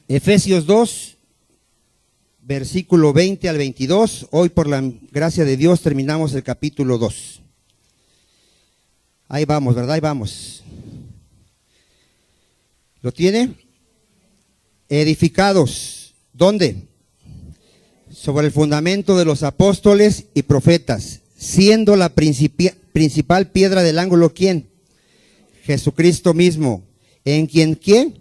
Efesios 2, versículo 20 al 22. Hoy, por la gracia de Dios, terminamos el capítulo 2. Ahí vamos, ¿verdad? Ahí vamos. ¿Lo tiene? Edificados. ¿Dónde? Sobre el fundamento de los apóstoles y profetas, siendo la principal piedra del ángulo, ¿quién? Jesucristo mismo, en quien, ¿quién?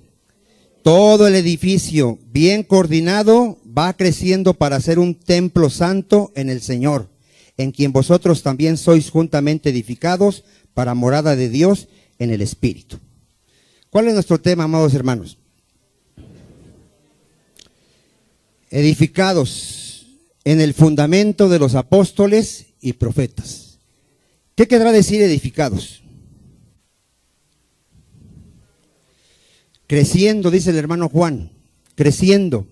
Todo el edificio, bien coordinado, va creciendo para ser un templo santo en el Señor, en quien vosotros también sois juntamente edificados para morada de Dios en el Espíritu. ¿Cuál es nuestro tema, amados hermanos? Edificados en el fundamento de los apóstoles y profetas. ¿Qué querrá decir edificados? Creciendo, dice el hermano Juan, creciendo.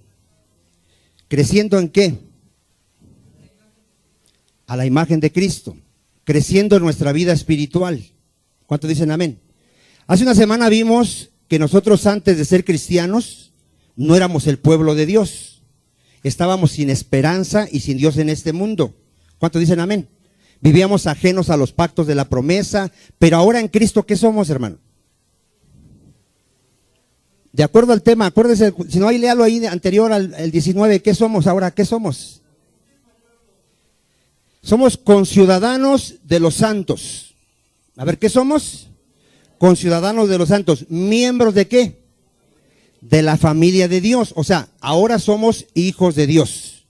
¿Creciendo en qué? A la imagen de Cristo. Creciendo en nuestra vida espiritual. ¿Cuántos dicen amén? Hace una semana vimos que nosotros, antes de ser cristianos, no éramos el pueblo de Dios. Estábamos sin esperanza y sin Dios en este mundo. ¿Cuántos dicen amén? Vivíamos ajenos a los pactos de la promesa, pero ahora en Cristo, ¿qué somos, hermano? De acuerdo al tema, acuérdese, si no, ahí léalo ahí anterior al 19, ¿qué somos ahora? ¿Qué somos? Somos conciudadanos de los santos. A ver, ¿qué somos? Conciudadanos de los santos. ¿Miembros de qué? De la familia de Dios. O sea, ahora somos hijos de Dios.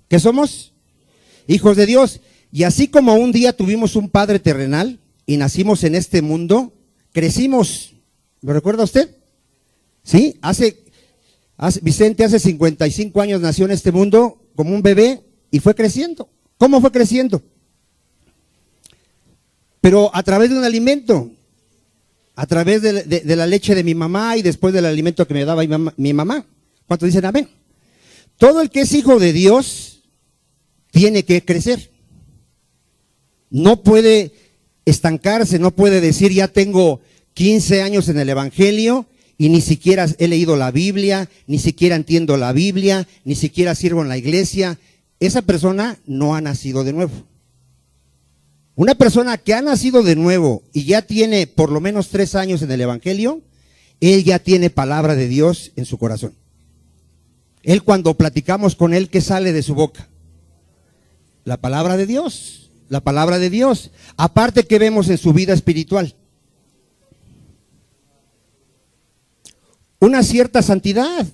¿Qué somos? Hijos de Dios. Y así como un día tuvimos un padre terrenal y nacimos en este mundo, crecimos. ¿Lo recuerda usted? Sí, Vicente hace 55 años nació en este mundo como un bebé y fue creciendo. ¿Cómo fue creciendo? Pero a través de un alimento, a través de la leche de mi mamá y después del alimento que me daba mi mamá. ¿Cuántos dicen amén? Todo el que es hijo de Dios tiene que crecer. No puede estancarse, no puede decir ya tengo 15 años en el Evangelio y ni siquiera he leído la Biblia, ni siquiera entiendo la Biblia, ni siquiera sirvo en la iglesia. Esa persona no ha nacido de nuevo. Una persona que ha nacido de nuevo y ya tiene por lo menos 3 años en el Evangelio, él ya tiene palabra de Dios en su corazón. Él, cuando platicamos con él, ¿qué sale de su boca? La palabra de Dios, la palabra de Dios. Aparte, ¿qué vemos en su vida espiritual? Una cierta santidad.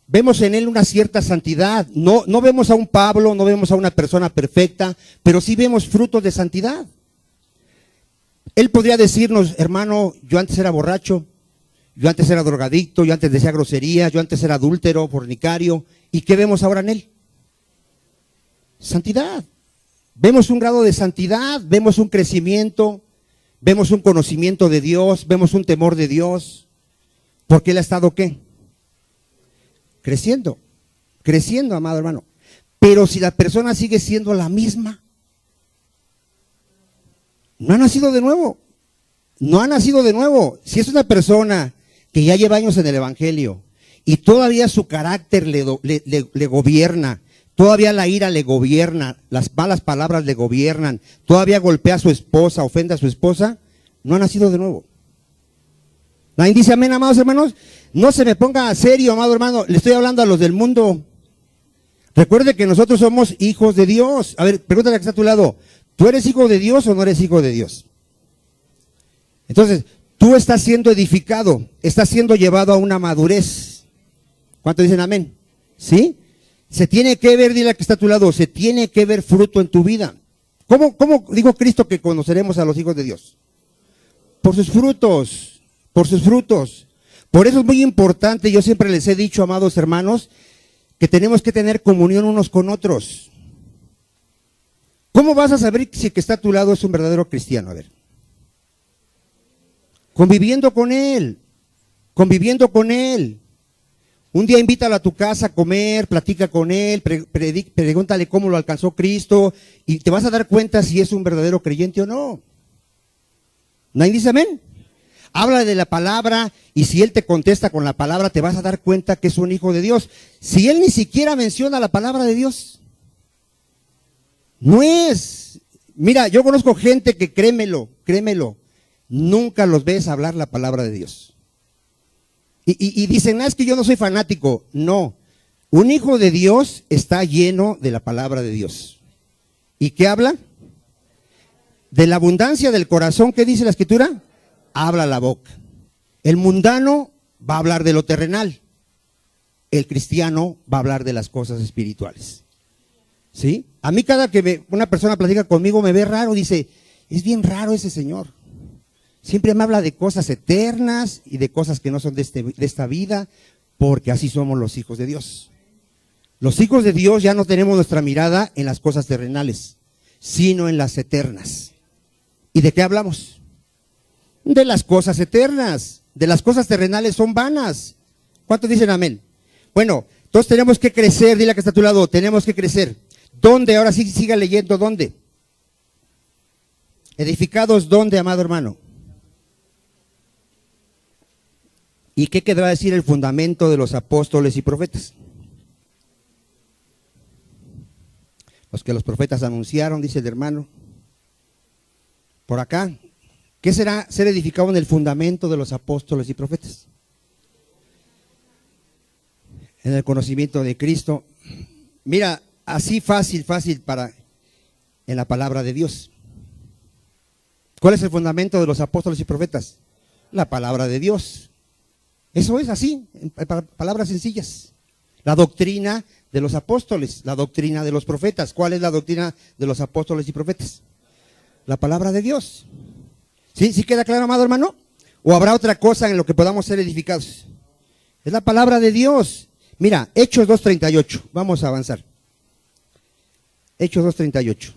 Vemos en él una cierta santidad. No vemos a un Pablo, no vemos a una persona perfecta, pero sí vemos frutos de santidad. Él podría decirnos, hermano, yo antes era borracho, yo antes era drogadicto, yo antes decía groserías, yo antes era adúltero, fornicario. ¿Y qué vemos ahora en él? Santidad. Vemos un grado de santidad, vemos un crecimiento, vemos un conocimiento de Dios, vemos un temor de Dios. Porque él ha estado, ¿qué? Creciendo, amado hermano. Pero si la persona sigue siendo la misma, no ha nacido de nuevo. No ha nacido de nuevo. Si es una persona que ya lleva años en el Evangelio y todavía su carácter le gobierna, todavía la ira le gobierna, las malas palabras le gobiernan, todavía golpea a su esposa, ofende a su esposa, no ha nacido de nuevo. ¿Nadie dice amén, amados hermanos? No se me ponga serio, amado hermano. Le estoy hablando a los del mundo. Recuerde que nosotros somos hijos de Dios. A ver, pregúntale a que está a tu lado. ¿Tú eres hijo de Dios o no eres hijo de Dios? Entonces, tú estás siendo edificado, estás siendo llevado a una madurez. ¿Cuántos dicen amén? ¿Sí? Se tiene que ver, dile a que está a tu lado, se tiene que ver fruto en tu vida. ¿Cómo dijo Cristo que conoceremos a los hijos de Dios? Por sus frutos. Por sus frutos. Por eso es muy importante, yo siempre les he dicho, amados hermanos, que tenemos que tener comunión unos con otros. ¿Cómo vas a saber si el que está a tu lado es un verdadero cristiano? A ver. Conviviendo con él. Un día invítalo a tu casa a comer, platica con él, pregúntale cómo lo alcanzó Cristo y te vas a dar cuenta si es un verdadero creyente o no. ¿Nadie dice amén? Habla de la palabra y si él te contesta con la palabra te vas a dar cuenta que es un hijo de Dios. Si él ni siquiera menciona la palabra de Dios, no es. Mira, yo conozco gente que créemelo, nunca los ves hablar la palabra de Dios. Y dicen, es que yo no soy fanático. No, un hijo de Dios está lleno de la palabra de Dios. ¿Y qué habla? De la abundancia del corazón, ¿qué dice la Escritura? Habla la boca. El mundano va a hablar de lo terrenal. El cristiano va a hablar de las cosas espirituales. ¿Sí? A mí cada que una persona platica conmigo me ve raro, dice, es bien raro ese señor. Siempre me habla de cosas eternas y de cosas que no son de esta vida, porque así somos los hijos de Dios. Los hijos de Dios ya no tenemos nuestra mirada en las cosas terrenales, sino en las eternas. ¿Y de qué hablamos? De las cosas eternas. De las cosas terrenales son vanas. ¿Cuántos dicen amén? Bueno, entonces tenemos que crecer, dile a que está a tu lado, tenemos que crecer. ¿Dónde? Ahora sí, siga leyendo, ¿dónde? Edificados, ¿dónde, amado hermano? ¿Y qué querrá decir el fundamento de los apóstoles y profetas? Los que los profetas anunciaron, dice el hermano. Por acá, ¿qué será ser edificado en el fundamento de los apóstoles y profetas? En el conocimiento de Cristo. Mira, así fácil en la palabra de Dios. ¿Cuál es el fundamento de los apóstoles y profetas? La palabra de Dios. Eso es así, en palabras sencillas. La doctrina de los apóstoles, la doctrina de los profetas. ¿Cuál es la doctrina de los apóstoles y profetas? La palabra de Dios. ¿Sí? ¿Sí queda claro, amado hermano? ¿O habrá otra cosa en lo que podamos ser edificados? Es la palabra de Dios. Mira, Hechos 2:38, vamos a avanzar. Hechos 2:38.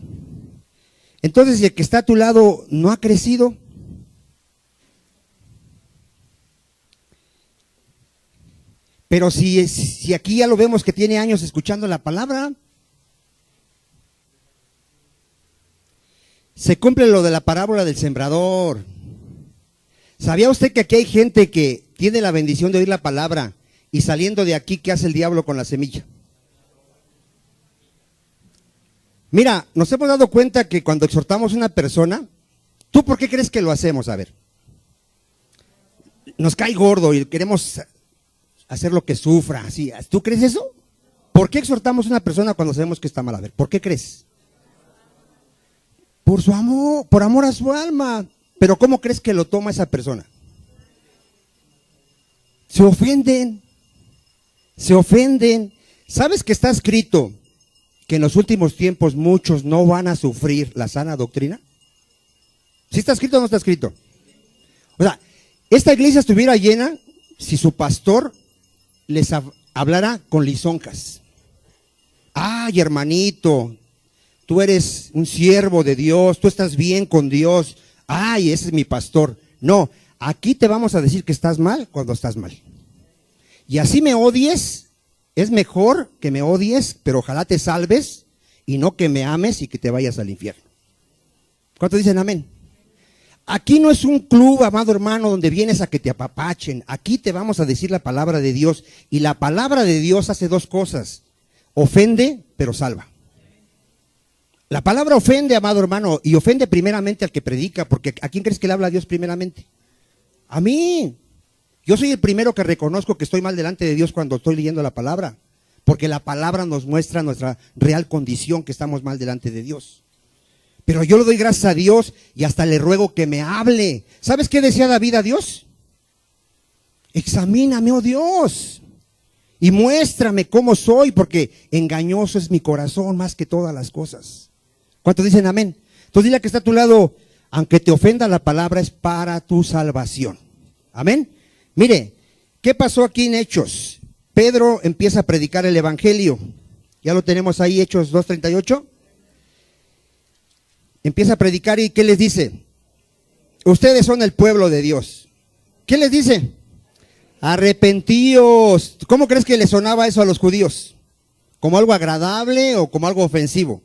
Entonces, si el que está a tu lado no ha crecido, pero si aquí ya lo vemos que tiene años escuchando la palabra, se cumple lo de la parábola del sembrador. ¿Sabía usted que aquí hay gente que tiene la bendición de oír la palabra y saliendo de aquí, ¿qué hace el diablo con la semilla? Mira, nos hemos dado cuenta que cuando exhortamos a una persona, ¿tú por qué crees que lo hacemos? A ver, nos cae gordo y queremos hacer lo que sufra, así. ¿Tú crees eso? ¿Por qué exhortamos a una persona cuando sabemos que está mal? A ver, ¿por qué crees? Por su amor, por amor a su alma. Pero ¿cómo crees que lo toma esa persona? Se ofenden. ¿Sabes que está escrito que en los últimos tiempos muchos no van a sufrir la sana doctrina? ¿Sí está escrito o no está escrito? O sea, esta iglesia estuviera llena si su pastor les hablara con lisonjas. Ay, hermanito, tú eres un siervo de Dios, tú estás bien con Dios. Ay, ese es mi pastor. No, aquí te vamos a decir que estás mal cuando estás mal. Y así me odies, es mejor que me odies, pero ojalá te salves y no que me ames y que te vayas al infierno. ¿Cuántos dicen amén? Aquí no es un club, amado hermano, donde vienes a que te apapachen. Aquí te vamos a decir la palabra de Dios. Y la palabra de Dios hace dos cosas. Ofende, pero salva. La palabra ofende, amado hermano, y ofende primeramente al que predica, porque ¿a quién crees que le habla a Dios primeramente? A mí. Yo soy el primero que reconozco que estoy mal delante de Dios cuando estoy leyendo la palabra, porque la palabra nos muestra nuestra real condición, que estamos mal delante de Dios. Pero yo le doy gracias a Dios y hasta le ruego que me hable. ¿Sabes qué decía David a Dios? Examíname, oh Dios, y muéstrame cómo soy, porque engañoso es mi corazón más que todas las cosas. ¿Cuántos dicen amén? Entonces dile a que está a tu lado, aunque te ofenda la palabra, es para tu salvación. Amén. Mire, ¿qué pasó aquí en Hechos? Pedro empieza a predicar el evangelio. Ya lo tenemos ahí, Hechos 2:38. Empieza a predicar y ¿qué les dice? Ustedes son el pueblo de Dios. ¿Qué les dice? Arrepentíos. ¿Cómo crees que le sonaba eso a los judíos? ¿Como algo agradable o como algo ofensivo?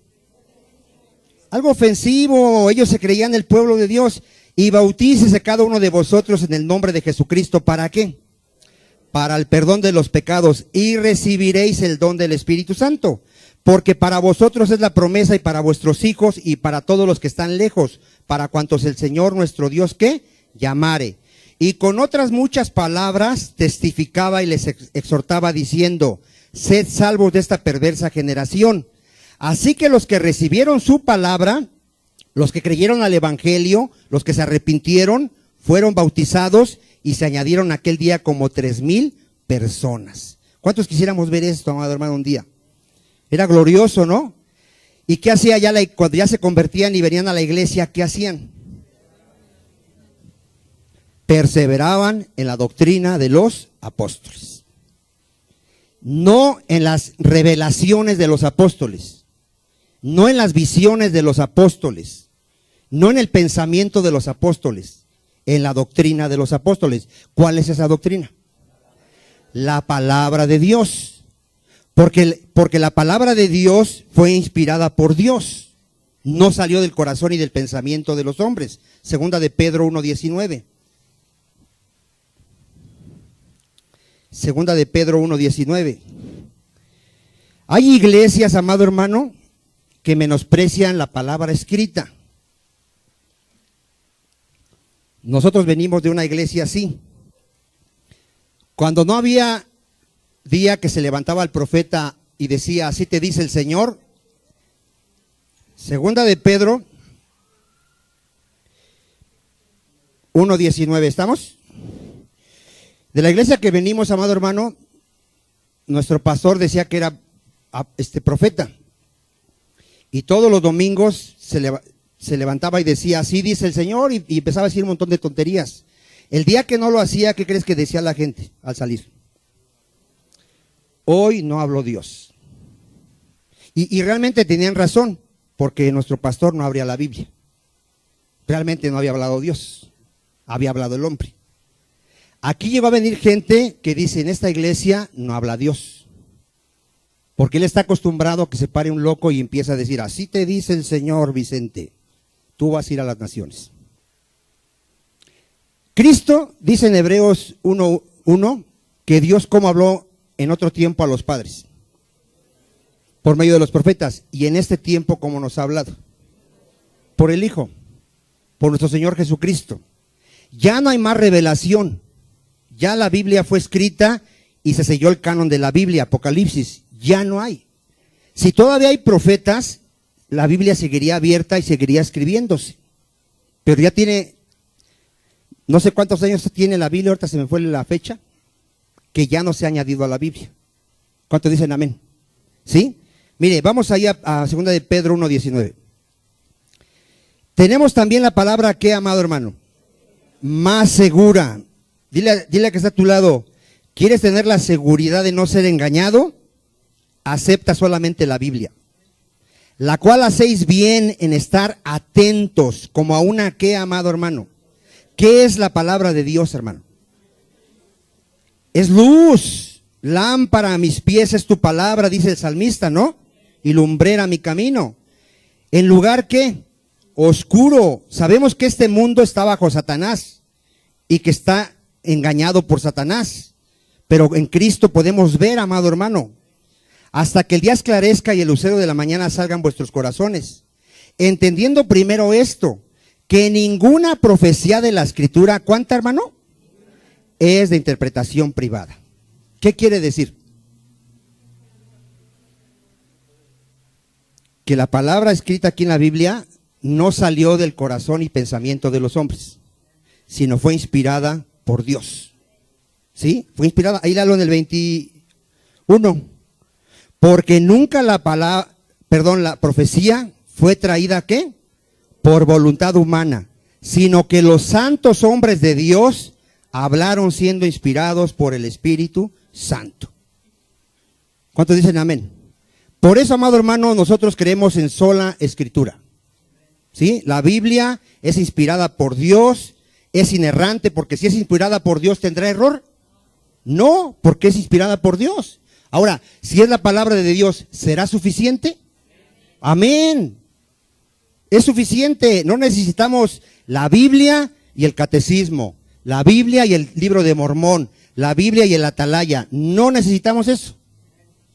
Algo ofensivo. Ellos se creían el pueblo de Dios. Y bautícese cada uno de vosotros en el nombre de Jesucristo. ¿Para qué? Para el perdón de los pecados. Y recibiréis el don del Espíritu Santo. Porque para vosotros es la promesa y para vuestros hijos y para todos los que están lejos. Para cuantos el Señor nuestro Dios, ¿qué? Llamare. Y con otras muchas palabras testificaba y les exhortaba diciendo: sed salvos de esta perversa generación. Así que los que recibieron su palabra, los que creyeron al evangelio, los que se arrepintieron, fueron bautizados y se añadieron aquel día como 3,000 personas. ¿Cuántos quisiéramos ver esto, amado hermano, un día? Era glorioso, ¿no? ¿Y qué hacía ya cuando ya se convertían y venían a la iglesia? ¿Qué hacían? Perseveraban en la doctrina de los apóstoles. No en las revelaciones de los apóstoles, no en las visiones de los apóstoles, no en el pensamiento de los apóstoles, en la doctrina de los apóstoles. ¿Cuál es esa doctrina? La palabra de Dios. Porque la palabra de Dios fue inspirada por Dios. No salió del corazón y del pensamiento de los hombres. Segunda de Pedro 1:19. Segunda de Pedro 1:19. Hay iglesias, amado hermano, que menosprecian la palabra escrita. Nosotros venimos de una iglesia así. Cuando no había día que se levantaba el profeta y decía: así te dice el Señor. Segunda de Pedro 1:19, ¿estamos? De la iglesia que venimos, amado hermano, nuestro pastor decía que era profeta. Y todos los domingos se levantaba y decía: así dice el Señor, y empezaba a decir un montón de tonterías. El día que no lo hacía, ¿qué crees que decía la gente al salir? Hoy no habló Dios. Y realmente tenían razón, porque nuestro pastor no abría la Biblia. Realmente no había hablado Dios, había hablado el hombre. Aquí llegó a venir gente que dice: en esta iglesia no habla Dios. Porque él está acostumbrado a que se pare un loco y empieza a decir: así te dice el Señor, Vicente, tú vas a ir a las naciones. Cristo dice en Hebreos 1:1 que Dios cómo habló en otro tiempo a los padres, por medio de los profetas, y en este tiempo cómo nos ha hablado, por el Hijo, por nuestro Señor Jesucristo. Ya no hay más revelación, ya la Biblia fue escrita y se selló el canon de la Biblia, Apocalipsis, ya no hay. Si todavía hay profetas, la Biblia seguiría abierta y seguiría escribiéndose, pero ya tiene, no sé cuántos años tiene la Biblia, ahorita se me fue la fecha, que ya no se ha añadido a la Biblia. ¿Cuántos dicen amén? ¿Sí? Mire, vamos ahí a segunda de Pedro 1:19. Tenemos también la palabra que, amado hermano, más segura. Dile a que está a tu lado: ¿quieres tener la seguridad de no ser engañado? Acepta solamente la Biblia, la cual hacéis bien en estar atentos, como a una que, amado hermano. ¿Qué es la palabra de Dios, hermano? Es luz, lámpara a mis pies es tu palabra, dice el salmista, ¿no? Y lumbrera mi camino. ¿En lugar qué? Oscuro. Sabemos que este mundo está bajo Satanás y que está engañado por Satanás. Pero en Cristo podemos ver, amado hermano, hasta que el día esclarezca y el lucero de la mañana salga en vuestros corazones. Entendiendo primero esto, que ninguna profecía de la Escritura, ¿cuánta, hermano? Es de interpretación privada. ¿Qué quiere decir? Que la palabra escrita aquí en la Biblia no salió del corazón y pensamiento de los hombres, sino fue inspirada por Dios. ¿Sí? Fue inspirada. Ahí la hablo en el 21. Porque nunca la profecía fue traída, ¿qué? Por voluntad humana, sino que los santos hombres de Dios hablaron siendo inspirados por el Espíritu Santo. ¿Cuántos dicen amén? Por eso, amado hermano, nosotros creemos en sola escritura. ¿Sí? La Biblia es inspirada por Dios, es inerrante, porque si es inspirada por Dios, ¿tendrá error? No, porque es inspirada por Dios. Ahora, si es la palabra de Dios, ¿será suficiente? Amén. Es suficiente. No necesitamos la Biblia y el catecismo, la Biblia y el libro de Mormón, la Biblia y el Atalaya. No necesitamos eso.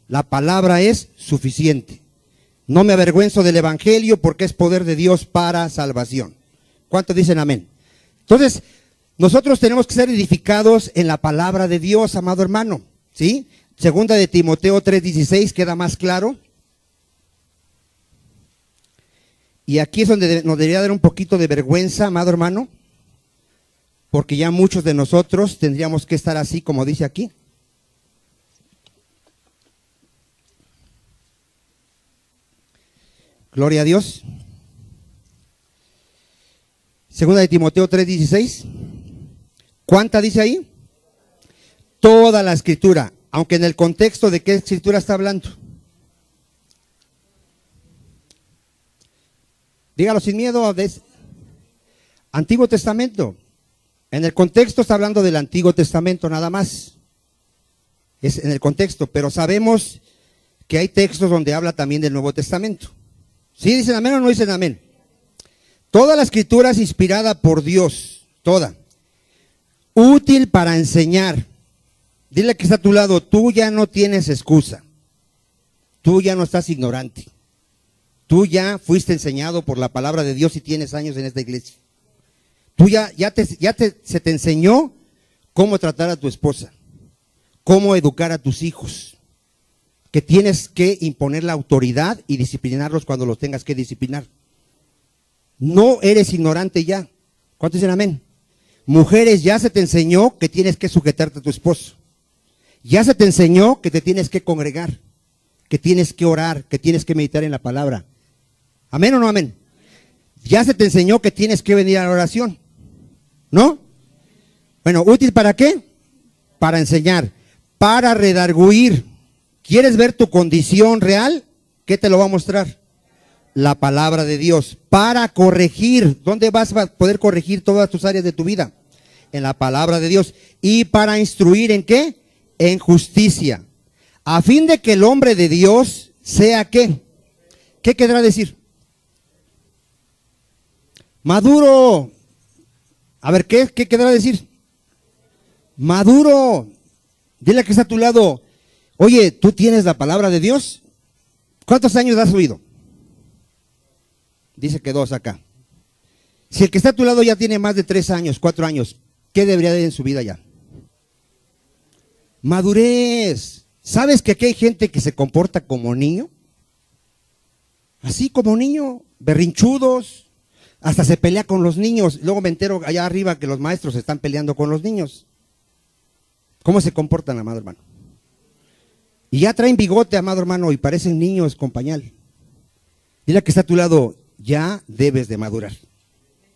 La palabra es suficiente. No me avergüenzo del evangelio porque es poder de Dios para salvación. ¿Cuántos dicen amén? Entonces, nosotros tenemos que ser edificados en la palabra de Dios, amado hermano. ¿Sí? Segunda de Timoteo 3:16 queda más claro. Y aquí es donde nos debería dar un poquito de vergüenza, amado hermano, porque ya muchos de nosotros tendríamos que estar así como dice aquí. Gloria a Dios. Segunda de Timoteo 3:16. ¿Cuánta dice ahí? Toda la escritura, aunque en el contexto de qué escritura está hablando. Dígalo sin miedo. Antiguo Testamento. En el contexto está hablando del Antiguo Testamento nada más. Es en el contexto, pero sabemos que hay textos donde habla también del Nuevo Testamento. ¿Sí dicen amén o no dicen amén? Toda la escritura es inspirada por Dios, toda. Útil para enseñar. Dile que está a tu lado, tú ya no tienes excusa. Tú ya no estás ignorante. Tú ya fuiste enseñado por la palabra de Dios y tienes años en esta iglesia. Tú se te enseñó cómo tratar a tu esposa, cómo educar a tus hijos, que tienes que imponer la autoridad y disciplinarlos cuando los tengas que disciplinar. No eres ignorante ya. ¿Cuántos dicen amén? Mujeres, ya se te enseñó que tienes que sujetarte a tu esposo. Ya se te enseñó que te tienes que congregar, que tienes que orar, que tienes que meditar en la palabra. ¿Amén o no amén? Ya se te enseñó que tienes que venir a la oración, ¿no? Bueno, ¿útil para qué? Para enseñar, para redarguir. ¿Quieres ver tu condición real? ¿Qué te lo va a mostrar? La palabra de Dios. Para corregir. ¿Dónde vas a poder corregir todas tus áreas de tu vida? En la palabra de Dios. Y para instruir ¿en qué? En justicia. A fin de que el hombre de Dios sea ¿qué? ¿Qué querrá decir? Maduro. A ver, ¿qué querrá decir? Maduro. Dile que está a tu lado. Oye, ¿tú tienes la palabra de Dios? ¿Cuántos años has oído? Dice que 2 acá. Si el que está a tu lado ya tiene más de 3 años, 4 años, ¿qué debería de en su vida ya? Madurez. ¿Sabes que aquí hay gente que se comporta como niño? Así como niño, berrinchudos, hasta se pelea con los niños. Luego me entero allá arriba que los maestros están peleando con los niños. ¿Cómo se comportan, amado hermano? Y ya traen bigote, amado hermano, y parecen niños con pañal. Dile que está a tu lado, ya debes de madurar.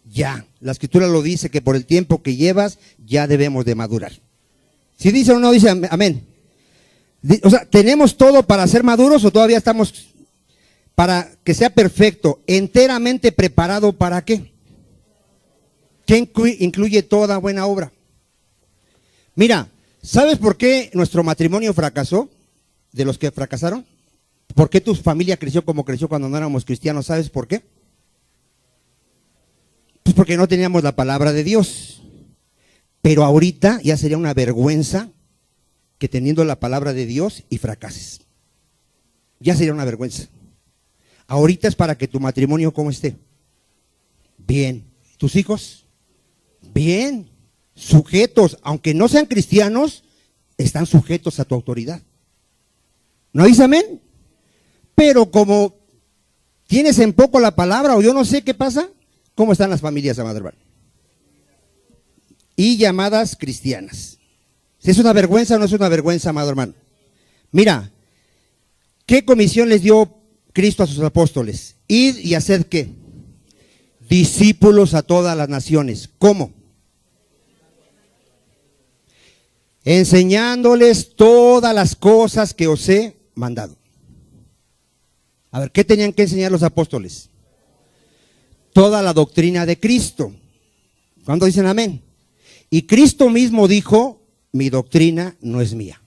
Ya. La escritura lo dice que por el tiempo que llevas, ya debemos de madurar. Si dice o no dice amén. O sea, ¿tenemos todo para ser maduros o todavía estamos para que sea perfecto, enteramente preparado para qué? ¿Qué incluye toda buena obra? Mira, ¿sabes por qué nuestro matrimonio fracasó? De los que fracasaron. ¿Por qué tu familia creció como creció cuando no éramos cristianos? ¿Sabes por qué? Pues porque no teníamos la palabra de Dios. Pero ahorita ya sería una vergüenza que teniendo la palabra de Dios y fracases. Ya sería una vergüenza. Ahorita es para que tu matrimonio ¿cómo esté? Bien. ¿Tus hijos? Bien. Sujetos, aunque no sean cristianos, están sujetos a tu autoridad. ¿No dice amén? Pero como tienes en poco la palabra o yo no sé qué pasa, ¿cómo están las familias, amado hermano? Y llamadas cristianas. ¿Es una vergüenza o no es una vergüenza, amado hermano? Mira, ¿qué comisión les dio Cristo a sus apóstoles? Ir y hacer ¿qué? Discípulos a todas las naciones. ¿Cómo? Enseñándoles todas las cosas que os he mandado. A ver, ¿qué tenían que enseñar los apóstoles? Toda la doctrina de Cristo. ¿Cuándo dicen amén? Y Cristo mismo dijo mi doctrina no es mía,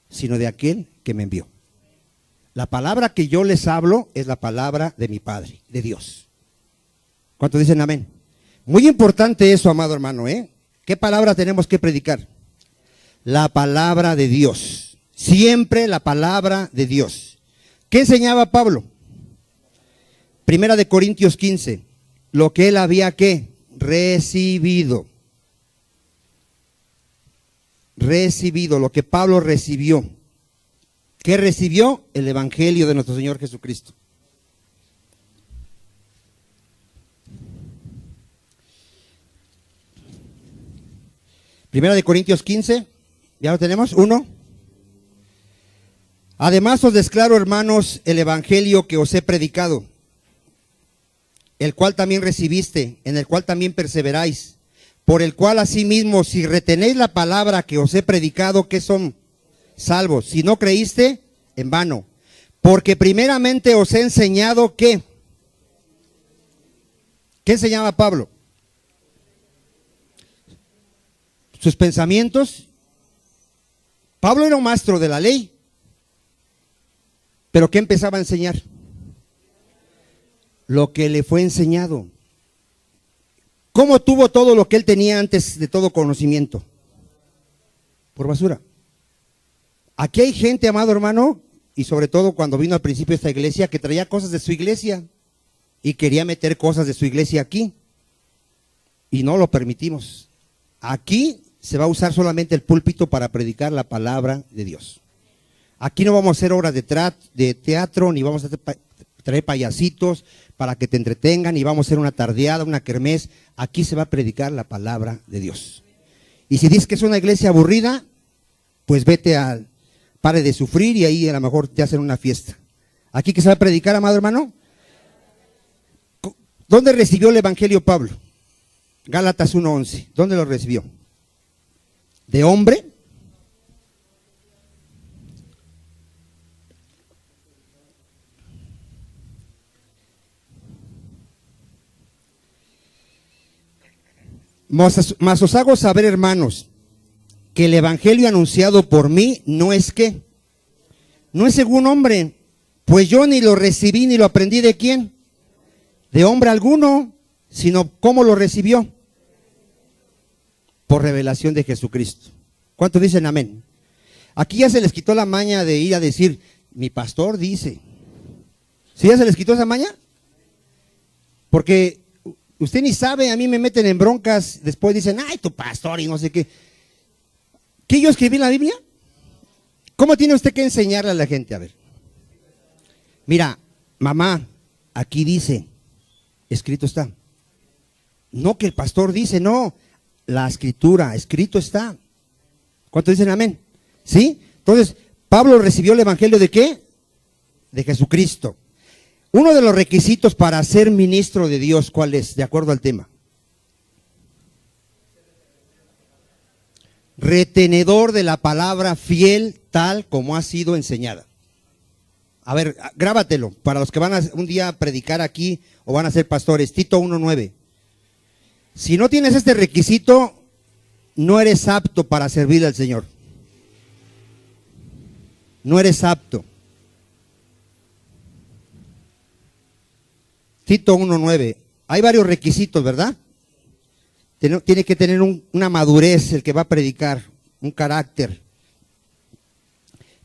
sino de aquel que me envió. La palabra que yo les hablo es la palabra de mi Padre, de Dios. ¿Cuántos dicen amén? Muy importante eso, amado hermano, ¿eh? ¿Qué palabra tenemos que predicar? La palabra de Dios. Siempre la palabra de Dios. ¿Qué enseñaba Pablo? Primera de Corintios 15. Lo que él había, ¿qué? Recibido. Recibido, lo que Pablo recibió. ¿Qué recibió? El evangelio de nuestro Señor Jesucristo. Primera de Corintios 15, ¿ya lo tenemos? 1. Además os declaro, hermanos, el evangelio que os he predicado, el cual también recibiste, en el cual también perseveráis, por el cual asimismo, si retenéis la palabra que os he predicado, ¿qué son? Salvos. Si no creíste, en vano. Porque primeramente os he enseñado ¿qué? ¿Qué enseñaba Pablo? Sus pensamientos. Pablo era un maestro de la ley, pero ¿qué empezaba a enseñar? Lo que le fue enseñado. ¿Cómo tuvo todo lo que él tenía antes de todo conocimiento? Por basura. Aquí hay gente, amado hermano, y sobre todo cuando vino al principio de esta iglesia, que traía cosas de su iglesia y quería meter cosas de su iglesia aquí. Y no lo permitimos. Aquí se va a usar solamente el púlpito para predicar la palabra de Dios. Aquí no vamos a hacer obras de teatro, ni vamos a traer payasitos para que te entretengan, ni vamos a hacer una tardeada, una kermés. Aquí se va a predicar la palabra de Dios. Y si dices que es una iglesia aburrida, pues vete al pare de sufrir y ahí a lo mejor te hacen una fiesta. Aquí que se va a predicar, amado hermano. ¿Dónde recibió el evangelio Pablo? Gálatas 1:11. ¿Dónde lo recibió? ¿De hombre? Mas os hago saber, hermanos, que el evangelio anunciado por mí no es ¿qué? No es según hombre, pues yo ni lo recibí ni lo aprendí de quién, de hombre alguno, sino ¿cómo lo recibió? Por revelación de Jesucristo. ¿Cuántos dicen amén? Aquí ya se les quitó la maña de ir a decir, mi pastor dice. ¿Sí ya se les quitó esa maña? Porque usted ni sabe, a mí me meten en broncas, después dicen, ay, tu pastor y no sé qué. ¿Qué yo escribí en la Biblia? ¿Cómo tiene usted que enseñarle a la gente? A ver. Mira, mamá, aquí dice, escrito está. No que el pastor dice, no, la escritura, escrito está. ¿Cuántos dicen amén? ¿Sí? Entonces, Pablo recibió el evangelio ¿de qué? De Jesucristo. Uno de los requisitos para ser ministro de Dios, ¿cuál es? De acuerdo al tema. Retenedor de la palabra fiel tal como ha sido enseñada. A ver, grábatelo, para los que van a un día predicar aquí o van a ser pastores, Tito 1:9. Si no tienes este requisito, no eres apto para servir al Señor. No eres apto. Tito 1:9. Hay varios requisitos, ¿verdad? Tiene que tener una madurez el que va a predicar, un carácter.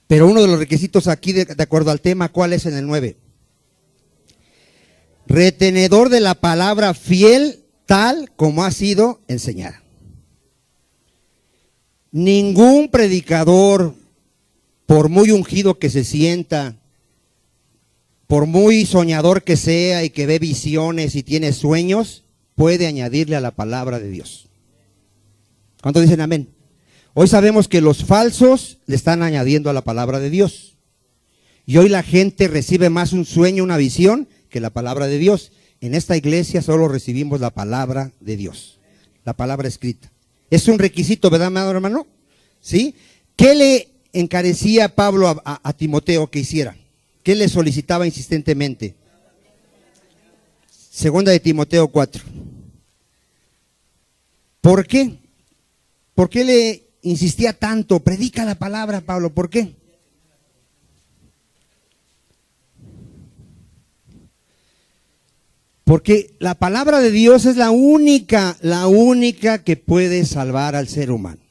Pero uno de los requisitos aquí, de acuerdo al tema, ¿cuál es en el 9? Retenedor de la palabra fiel tal como ha sido enseñada. Ningún predicador, por muy ungido que se sienta, por muy soñador que sea y que ve visiones y tiene sueños, puede añadirle a la palabra de Dios. ¿Cuántos dicen amén? Hoy sabemos que los falsos le están añadiendo a la palabra de Dios. Y hoy la gente recibe más un sueño, una visión, que la palabra de Dios. En esta iglesia solo recibimos la palabra de Dios, la palabra escrita. Es un requisito, ¿verdad, amado hermano? ¿Sí? ¿Qué le encarecía Pablo a Timoteo que hiciera? ¿Qué le solicitaba insistentemente? Segunda de Timoteo 4. ¿Por qué? ¿Por qué le insistía tanto, predica la palabra, Pablo? ¿Por qué? Porque la palabra de Dios es la única que puede salvar al ser humano.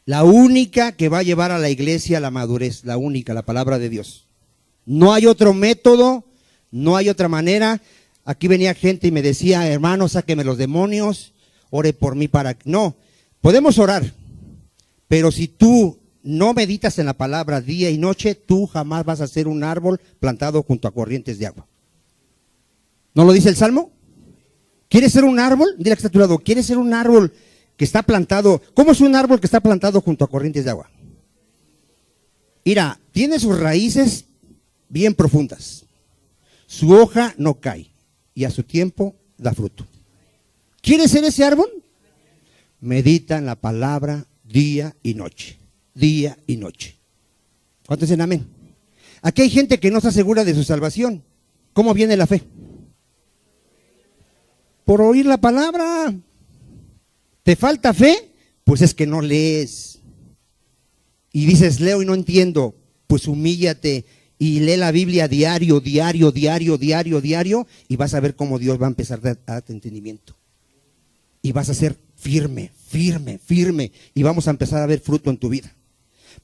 La única que va a llevar a la iglesia a la madurez, la única, la palabra de Dios. No hay otro método, no hay otra manera. Aquí venía gente y me decía, hermano, sáqueme los demonios, ore por mí para... No, podemos orar, pero si tú no meditas en la palabra día y noche, tú jamás vas a ser un árbol plantado junto a corrientes de agua. ¿No lo dice el Salmo? ¿Quieres ser un árbol? Dile que está a tu lado, ¿quieres ser un árbol que está plantado? ¿Cómo es un árbol que está plantado junto a corrientes de agua? Mira, tiene sus raíces bien profundas. Su hoja no cae y a su tiempo da fruto. ¿Quieres ser ese árbol? Medita en la palabra día y noche. Día y noche. ¿Cuántos dicen amén? Aquí hay gente que no está segura de su salvación. ¿Cómo viene la fe? Por oír la palabra. ¿Te falta fe? Pues es que no lees. Y dices, leo y no entiendo. Pues humíllate y lee la Biblia diario, y vas a ver cómo Dios va a empezar a darte entendimiento. Y vas a ser firme, y vamos a empezar a ver fruto en tu vida.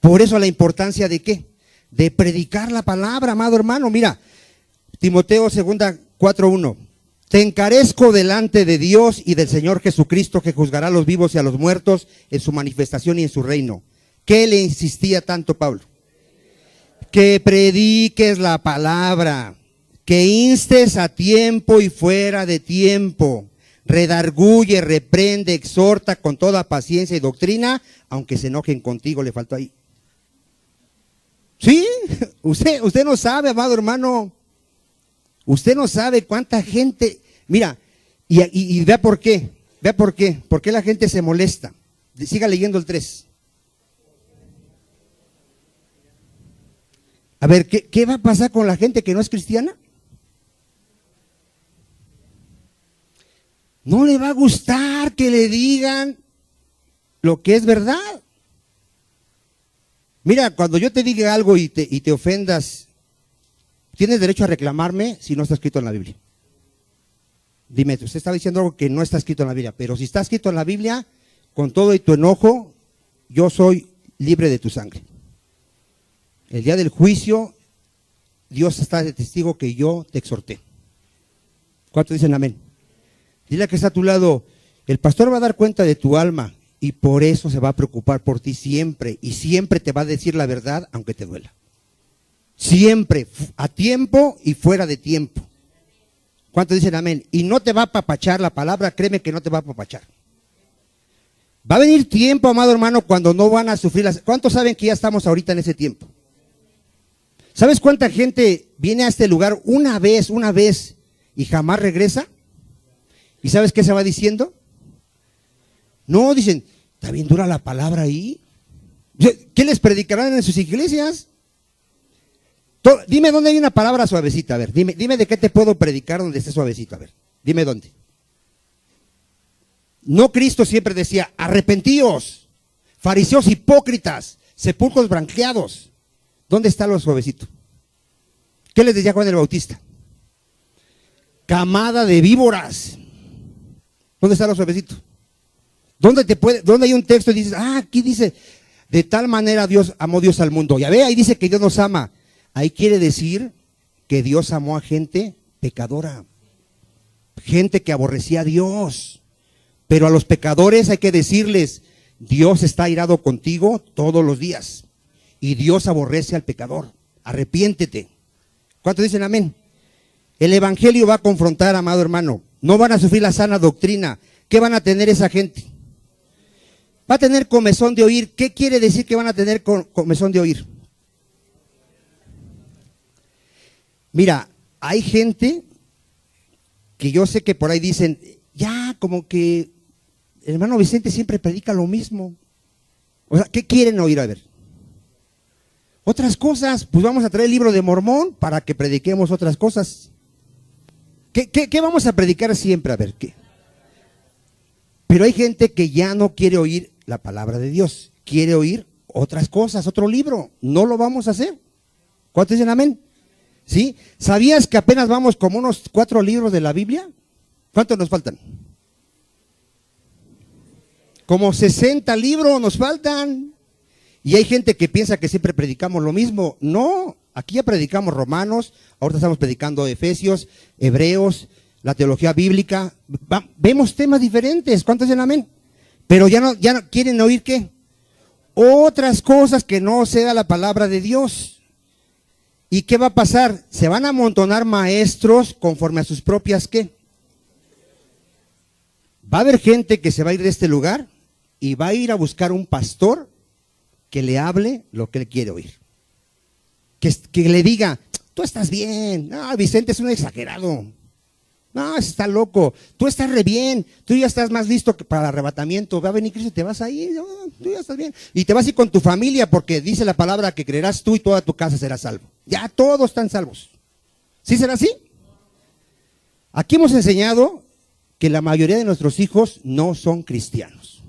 Por eso la importancia de ¿qué? De predicar la palabra, amado hermano. Mira, Timoteo 4:1. Te encarezco delante de Dios y del Señor Jesucristo, que juzgará a los vivos y a los muertos en su manifestación y en su reino. ¿Qué le insistía tanto Pablo? Que prediques la palabra, que instes a tiempo y fuera de tiempo, redarguye, reprende, exhorta con toda paciencia y doctrina, aunque se enojen contigo. Le faltó ahí. Sí, usted no sabe, amado hermano. Usted no sabe cuánta gente, mira, y vea por qué, ¿por qué la gente se molesta? Siga leyendo el 3. A ver, ¿qué va a pasar con la gente que no es cristiana? No le va a gustar que le digan lo que es verdad. Mira, cuando yo te diga algo y te ofendas, tienes derecho a reclamarme si no está escrito en la Biblia. Dime, usted está diciendo algo que no está escrito en la Biblia, pero si está escrito en la Biblia, con todo y tu enojo, yo soy libre de tu sangre. El día del juicio, Dios está de testigo que yo te exhorté. ¿Cuántos dicen amén? Dile que está a tu lado, el pastor va a dar cuenta de tu alma y por eso se va a preocupar por ti siempre, y siempre te va a decir la verdad aunque te duela. Siempre, a tiempo y fuera de tiempo. ¿Cuántos dicen amén? Y no te va a apapachar la palabra, créeme que no te va a apapachar. Va a venir tiempo, amado hermano, cuando no van a sufrir las... ¿Cuántos saben que ya estamos ahorita en ese tiempo? ¿Sabes cuánta gente viene a este lugar una vez y jamás regresa? ¿Y sabes qué se va diciendo? No, dicen, está bien dura la palabra ahí. ¿Qué les predicarán en sus iglesias? Dime dónde hay una palabra suavecita, a ver, dime de qué te puedo predicar donde esté suavecito, a ver, dime dónde. No, Cristo siempre decía, arrepentíos, fariseos hipócritas, sepulcros branqueados. ¿Dónde está lo suavecito? ¿Qué les decía Juan el Bautista? Camada de víboras. ¿Dónde está lo suavecito? ¿Dónde hay un texto y dices, aquí dice, de tal manera amó Dios al mundo? Ya ve, ahí dice que Dios nos ama. Ahí quiere decir que Dios amó a gente pecadora, gente que aborrecía a Dios. Pero a los pecadores hay que decirles, Dios está airado contigo todos los días y Dios aborrece al pecador. Arrepiéntete. ¿Cuántos dicen amén? El evangelio va a confrontar, amado hermano. No van a sufrir la sana doctrina. ¿Qué van a tener esa gente? Va a tener comezón de oír. ¿Qué quiere decir que van a tener comezón de oír? Mira, hay gente que yo sé que por ahí dicen, ya como que el hermano Vicente siempre predica lo mismo. O sea, ¿qué quieren oír? A ver. Otras cosas, pues vamos a traer el libro de Mormón para que prediquemos otras cosas. ¿Qué vamos a predicar siempre? A ver, ¿qué? Pero hay gente que ya no quiere oír la palabra de Dios. Quiere oír otras cosas, otro libro. No lo vamos a hacer. ¿Cuántos dicen amén? ¿Sí? ¿Sabías que apenas vamos como unos 4 libros de la Biblia? ¿Cuántos nos faltan? Como 60 libros nos faltan. Y hay gente que piensa que siempre predicamos lo mismo. No, aquí ya predicamos Romanos, ahorita estamos predicando Efesios, Hebreos, la teología bíblica. Vemos temas diferentes. ¿Cuántos dicen amén? Pero ya no quieren oír ¿qué? Otras cosas que no sea la palabra de Dios. ¿Y qué va a pasar? Se van a amontonar maestros conforme a sus propias ¿qué? Va a haber gente que se va a ir de este lugar y va a ir a buscar un pastor que le hable lo que él quiere oír. Que le diga, tú estás bien, no, Vicente es un exagerado, no, está loco, tú estás re bien, tú ya estás más listo que para el arrebatamiento, va a venir Cristo y te vas a ir, no, tú ya estás bien. Y te vas a ir con tu familia porque dice la palabra que creerás tú y toda tu casa será salvo. Ya todos están salvos. ¿Sí será así? Aquí hemos enseñado que la mayoría de nuestros hijos no son cristianos.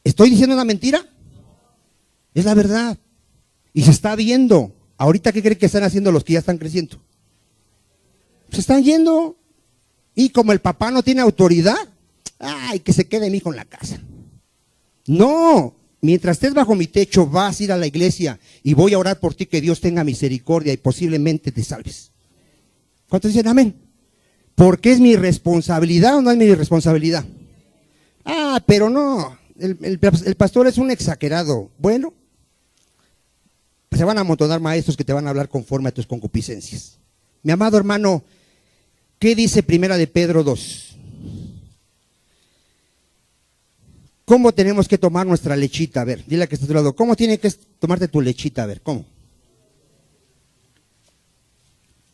¿Estoy diciendo una mentira? Es la verdad. Y se está viendo. Ahorita, ¿qué creen que están haciendo los que ya están creciendo? Se están yendo. Y como el papá no tiene autoridad, ay, que se quede mi hijo en la casa. No, mientras estés bajo mi techo, vas a ir a la iglesia y voy a orar por ti que Dios tenga misericordia y posiblemente te salves. ¿Cuántos dicen amén? ¿Porque es mi responsabilidad o no es mi responsabilidad? Ah, pero no, el pastor es un exagerado. Bueno, se van a amontonar maestros que te van a hablar conforme a tus concupiscencias. Mi amado hermano, ¿qué dice Primera de Pedro 2? ¿Cómo tenemos que tomar nuestra lechita? A ver, dile a que está a tu lado, ¿cómo tiene que tomarte tu lechita? A ver, ¿cómo?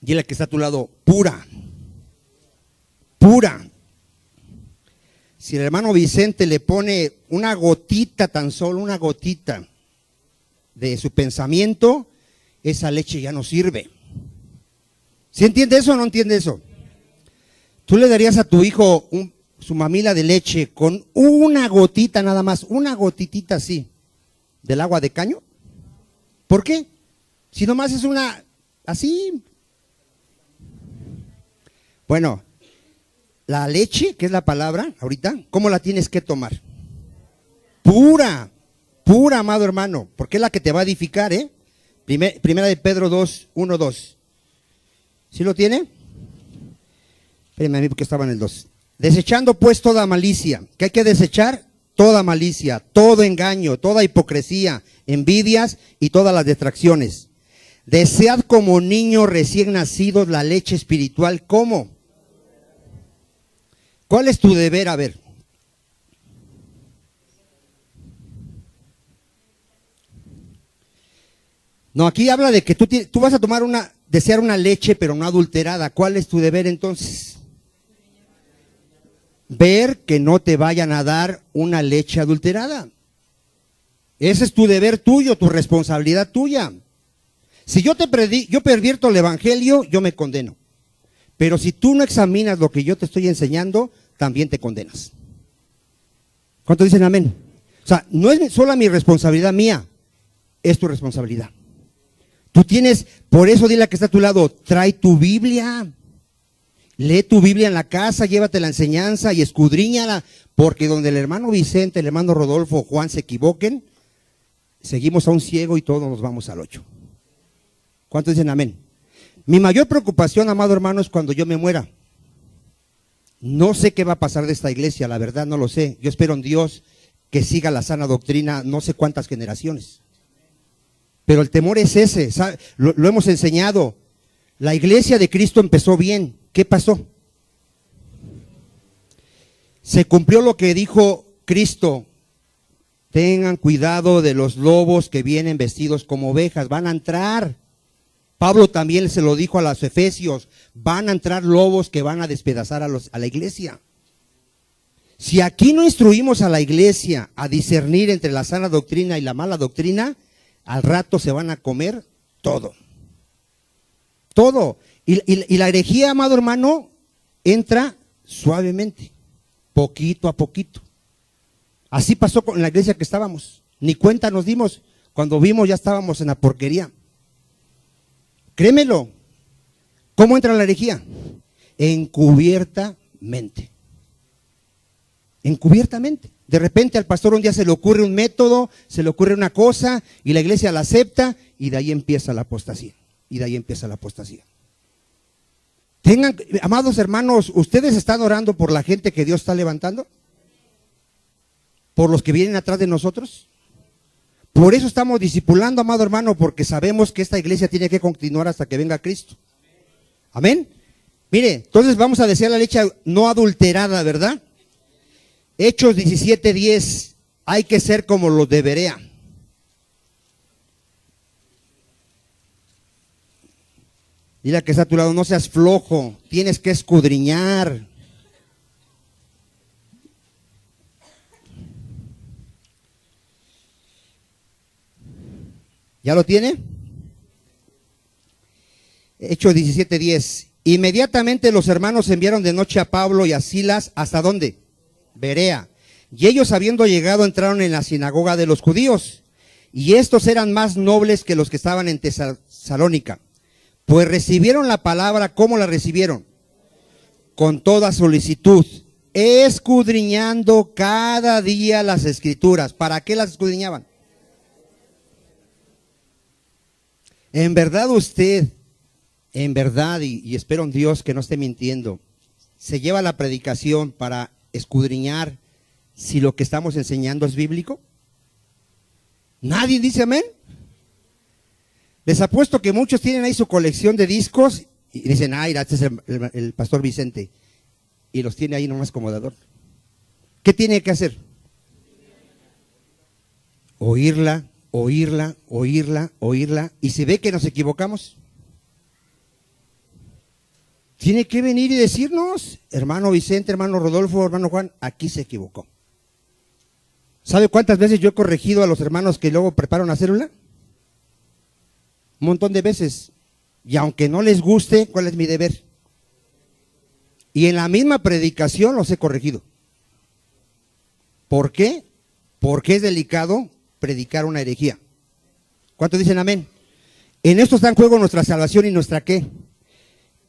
Dile a que está a tu lado, pura. Pura. Si el hermano Vicente le pone una gotita, tan solo una gotita de su pensamiento, esa leche ya no sirve. ¿Sí entiende eso o no entiende eso? ¿Tú le darías a tu hijo su mamila de leche con una gotita nada más, una gotitita así, del agua de caño? ¿Por qué? Si nomás es una, así. Bueno, la leche, que es la palabra, ahorita, ¿cómo la tienes que tomar? Pura, pura, amado hermano, porque es la que te va a edificar, ¿eh? Primera de Pedro 2, 1, 2. ¿Sí lo tiene? Espérenme a mí porque estaba en el 2. Desechando pues toda malicia. ¿Qué hay que desechar? Toda malicia, todo engaño, toda hipocresía, envidias y todas las distracciones. Desead como niños recién nacidos la leche espiritual. ¿Cómo? ¿Cuál es tu deber? A ver. No, aquí habla de que tú vas a tomar desear una leche pero no adulterada. ¿Cuál es tu deber entonces? Ver que no te vayan a dar una leche adulterada. Ese es tu deber tuyo, tu responsabilidad tuya. Si yo pervierto el evangelio, yo me condeno. Pero si tú no examinas lo que yo te estoy enseñando, también te condenas. ¿Cuántos dicen amén? O sea, no es solo mi responsabilidad mía, es tu responsabilidad. Tú tienes, por eso dile a que está a tu lado, trae tu Biblia, lee tu Biblia en la casa, llévate la enseñanza y escudriñala, porque donde el hermano Vicente, el hermano Rodolfo, Juan se equivoquen, seguimos a un ciego y todos nos vamos al hoyo. ¿Cuántos dicen amén? Mi mayor preocupación, amado hermano, es cuando yo me muera. No sé qué va a pasar de esta iglesia, la verdad no lo sé. Yo espero en Dios que siga la sana doctrina no sé cuántas generaciones. Pero el temor es ese, ¿sabe? Lo hemos enseñado. La iglesia de Cristo empezó bien. ¿Qué pasó? Se cumplió lo que dijo Cristo. Tengan cuidado de los lobos que vienen vestidos como ovejas. Van a entrar. Pablo también se lo dijo a los efesios. Van a entrar lobos que van a despedazar a la iglesia. Si aquí no instruimos a la iglesia a discernir entre la sana doctrina y la mala doctrina, al rato se van a comer todo. Todo. Y la herejía, amado hermano, entra suavemente, poquito a poquito. Así pasó con la iglesia que estábamos. Ni cuenta nos dimos. Cuando vimos ya estábamos en la porquería. Créemelo. ¿Cómo entra la herejía? Encubiertamente. Encubiertamente. De repente al pastor un día se le ocurre un método, se le ocurre una cosa y la iglesia la acepta y de ahí empieza la apostasía. Y de ahí empieza la apostasía. Tengan, amados hermanos, ¿ustedes están orando por la gente que Dios está levantando? ¿Por los que vienen atrás de nosotros? Por eso estamos discipulando, amado hermano, porque sabemos que esta iglesia tiene que continuar hasta que venga Cristo. Amén. Mire, entonces vamos a desear la leche no adulterada, ¿verdad? Hechos 17:10, hay que ser como los de Berea. Dile a que está a tu lado, no seas flojo, tienes que escudriñar. ¿Ya lo tiene? Hechos 17:10. Inmediatamente los hermanos enviaron de noche a Pablo y a Silas, ¿hasta dónde? Berea. Y ellos, habiendo llegado, entraron en la sinagoga de los judíos. Y estos eran más nobles que los que estaban en Tesalónica, pues recibieron la palabra. ¿Cómo la recibieron? Con toda solicitud, escudriñando cada día las escrituras. ¿Para qué las escudriñaban? En verdad usted, en verdad, y espero en Dios que no esté mintiendo, se lleva la predicación para escudriñar si lo que estamos enseñando es bíblico. ¿Nadie dice amén? Les apuesto que muchos tienen ahí su colección de discos y dicen, ay, este es el pastor Vicente, y los tiene ahí nomás como de adorno. ¿Qué tiene que hacer? Oírla, oírla, oírla, oírla, y si ve que nos equivocamos, tiene que venir y decirnos, hermano Vicente, hermano Rodolfo, hermano Juan, aquí se equivocó. ¿Sabe cuántas veces yo he corregido a los hermanos que luego preparan una célula? Un montón de veces. Y aunque no les guste, ¿cuál es mi deber? Y en la misma predicación los he corregido. ¿Por qué? Porque es delicado predicar una herejía. ¿Cuántos dicen amén? En esto está en juego nuestra salvación y nuestra ¿qué?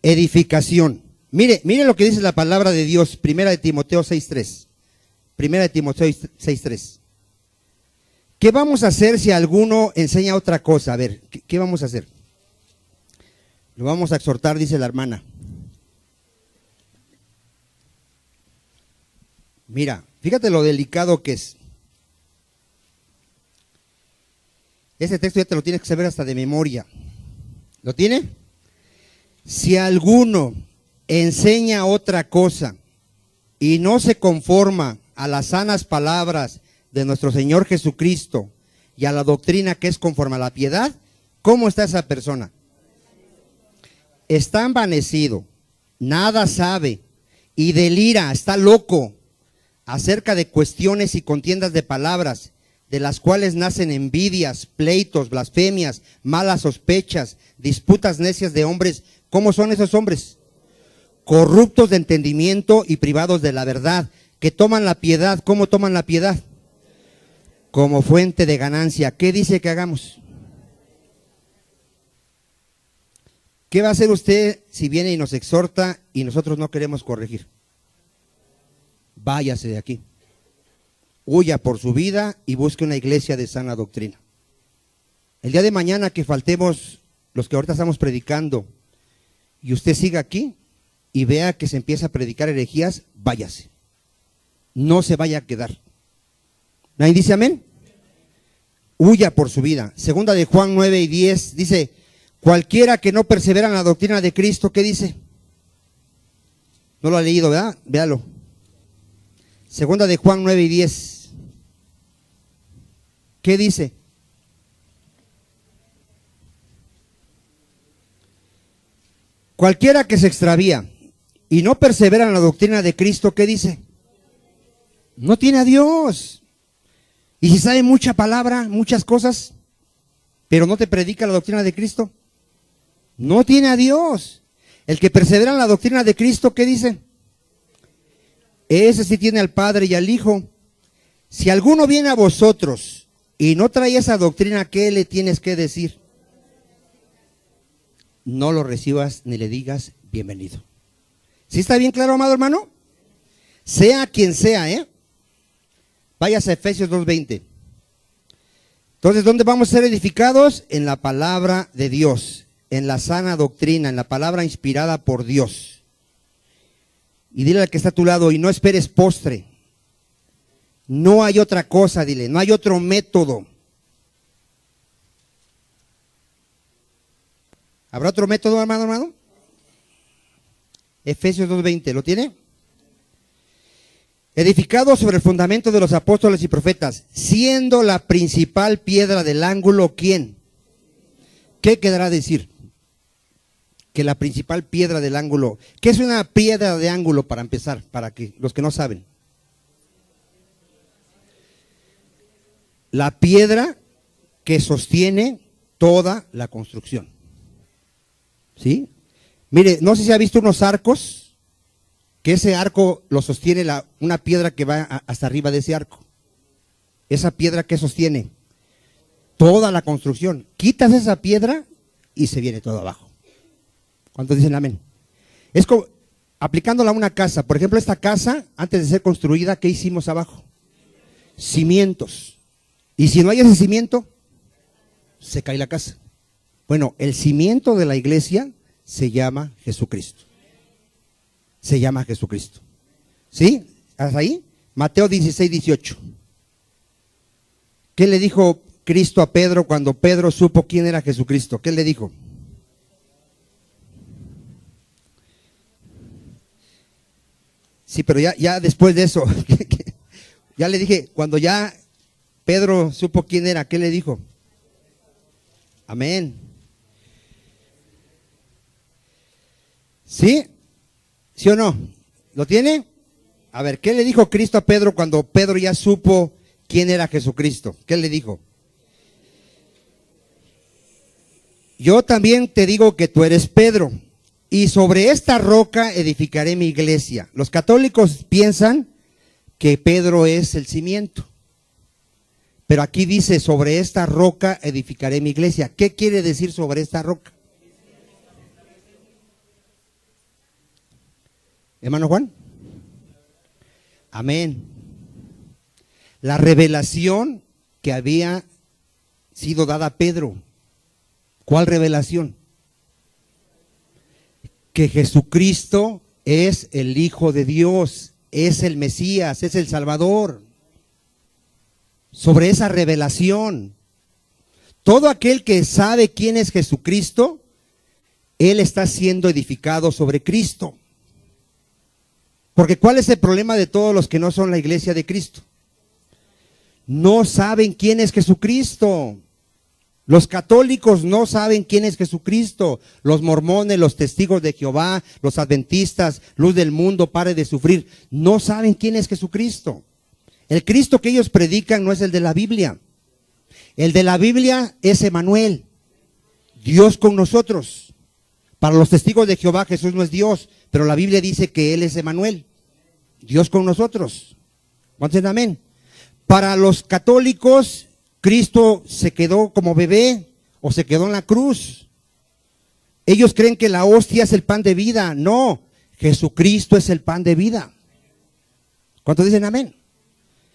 Edificación. Mire lo que dice la palabra de Dios, Primera de Timoteo 6:3. Primera de Timoteo 6:3. ¿Qué vamos a hacer si alguno enseña otra cosa? A ver, ¿qué vamos a hacer? Lo vamos a exhortar, dice la hermana. Mira, fíjate lo delicado que es. Ese texto ya te lo tienes que saber hasta de memoria. ¿Lo tiene? Si alguno enseña otra cosa y no se conforma a las sanas palabras de nuestro Señor Jesucristo y a la doctrina que es conforme a la piedad, ¿cómo está esa persona? Está envanecido, nada sabe y delira, está loco acerca de cuestiones y contiendas de palabras, de las cuales nacen envidias, pleitos, blasfemias, malas sospechas, disputas necias de hombres. ¿Cómo son esos hombres? Corruptos de entendimiento y privados de la verdad, que toman la piedad. ¿Cómo toman la piedad? Como fuente de ganancia. ¿Qué dice que hagamos? ¿Qué va a hacer usted si viene y nos exhorta y nosotros no queremos corregir? Váyase de aquí. Huya por su vida y busque una iglesia de sana doctrina. El día de mañana que faltemos los que ahorita estamos predicando y usted siga aquí y vea que se empieza a predicar herejías, váyase. No se vaya a quedar. ¿Nadie dice amén? Huya por su vida. Segunda de Juan 9:10 dice, cualquiera que no persevera en la doctrina de Cristo, ¿qué dice? No lo ha leído, ¿verdad? Véalo. Segunda de Juan 9:10. ¿Qué dice? Cualquiera que se extravía y no persevera en la doctrina de Cristo, ¿qué dice? No tiene a Dios. Y si sabe mucha palabra, muchas cosas, pero no te predica la doctrina de Cristo, no tiene a Dios. El que persevera en la doctrina de Cristo, ¿qué dice? Ese sí tiene al Padre y al Hijo. Si alguno viene a vosotros y no trae esa doctrina, ¿qué le tienes que decir? No lo recibas ni le digas bienvenido. ¿Sí está bien claro, amado hermano? Sea quien sea, Vayas a Efesios 2:20. Entonces, ¿dónde vamos a ser edificados? En la palabra de Dios, en la sana doctrina, en la palabra inspirada por Dios. Y dile al que está a tu lado, y no esperes postre. No hay otra cosa, dile, no hay otro método. ¿Habrá otro método, hermano? Efesios 2:20, ¿lo tiene? Edificado sobre el fundamento de los apóstoles y profetas, siendo la principal piedra del ángulo, ¿quién? ¿Qué quedará decir? Que la principal piedra del ángulo, ¿qué es una piedra de ángulo para empezar? Para que los que no saben. La piedra que sostiene toda la construcción. ¿Sí? Mire, no sé si ha visto unos arcos, que ese arco lo sostiene una piedra que va hasta arriba de ese arco. Esa piedra que sostiene toda la construcción. Quitas esa piedra y se viene todo abajo. ¿Cuántos dicen amén? Es como aplicándola a una casa. Por ejemplo, esta casa, antes de ser construida, ¿qué hicimos abajo? Cimientos. Y si no hay ese cimiento, se cae la casa. Bueno, el cimiento de la iglesia se llama Jesucristo. Se llama Jesucristo. ¿Sí? ¿Hasta ahí? Mateo 16:18. ¿Qué le dijo Cristo a Pedro cuando Pedro supo quién era Jesucristo? ¿Qué le dijo? Sí, pero ya después de eso, ya le dije, cuando ya Pedro supo quién era, ¿qué le dijo? Amén. ¿Sí? ¿Sí o no? ¿Lo tiene? A ver, ¿qué le dijo Cristo a Pedro cuando Pedro ya supo quién era Jesucristo? ¿Qué le dijo? Yo también te digo que tú eres Pedro, y sobre esta roca edificaré mi iglesia. Los católicos piensan que Pedro es el cimiento, pero aquí dice, sobre esta roca edificaré mi iglesia. ¿Qué quiere decir sobre esta roca? Hermano Juan. Amén. La revelación que había sido dada a Pedro. ¿Cuál revelación? Que Jesucristo es el Hijo de Dios, es el Mesías, es el Salvador. Sobre esa revelación, todo aquel que sabe quién es Jesucristo, él está siendo edificado sobre Cristo. Porque ¿cuál es el problema de todos los que no son la iglesia de Cristo? No saben quién es Jesucristo. Los católicos no saben quién es Jesucristo. Los mormones, los testigos de Jehová, los adventistas, luz del mundo, pare de sufrir, no saben quién es Jesucristo. El Cristo que ellos predican no es el de la Biblia. El de la Biblia es Emanuel, Dios con nosotros. Para los testigos de Jehová, Jesús no es Dios, pero la Biblia dice que Él es Emanuel, Dios con nosotros. ¿Cuántos dicen amén? Para los católicos, Cristo se quedó como bebé o se quedó en la cruz. Ellos creen que la hostia es el pan de vida. No, Jesucristo es el pan de vida. ¿Cuántos dicen amén?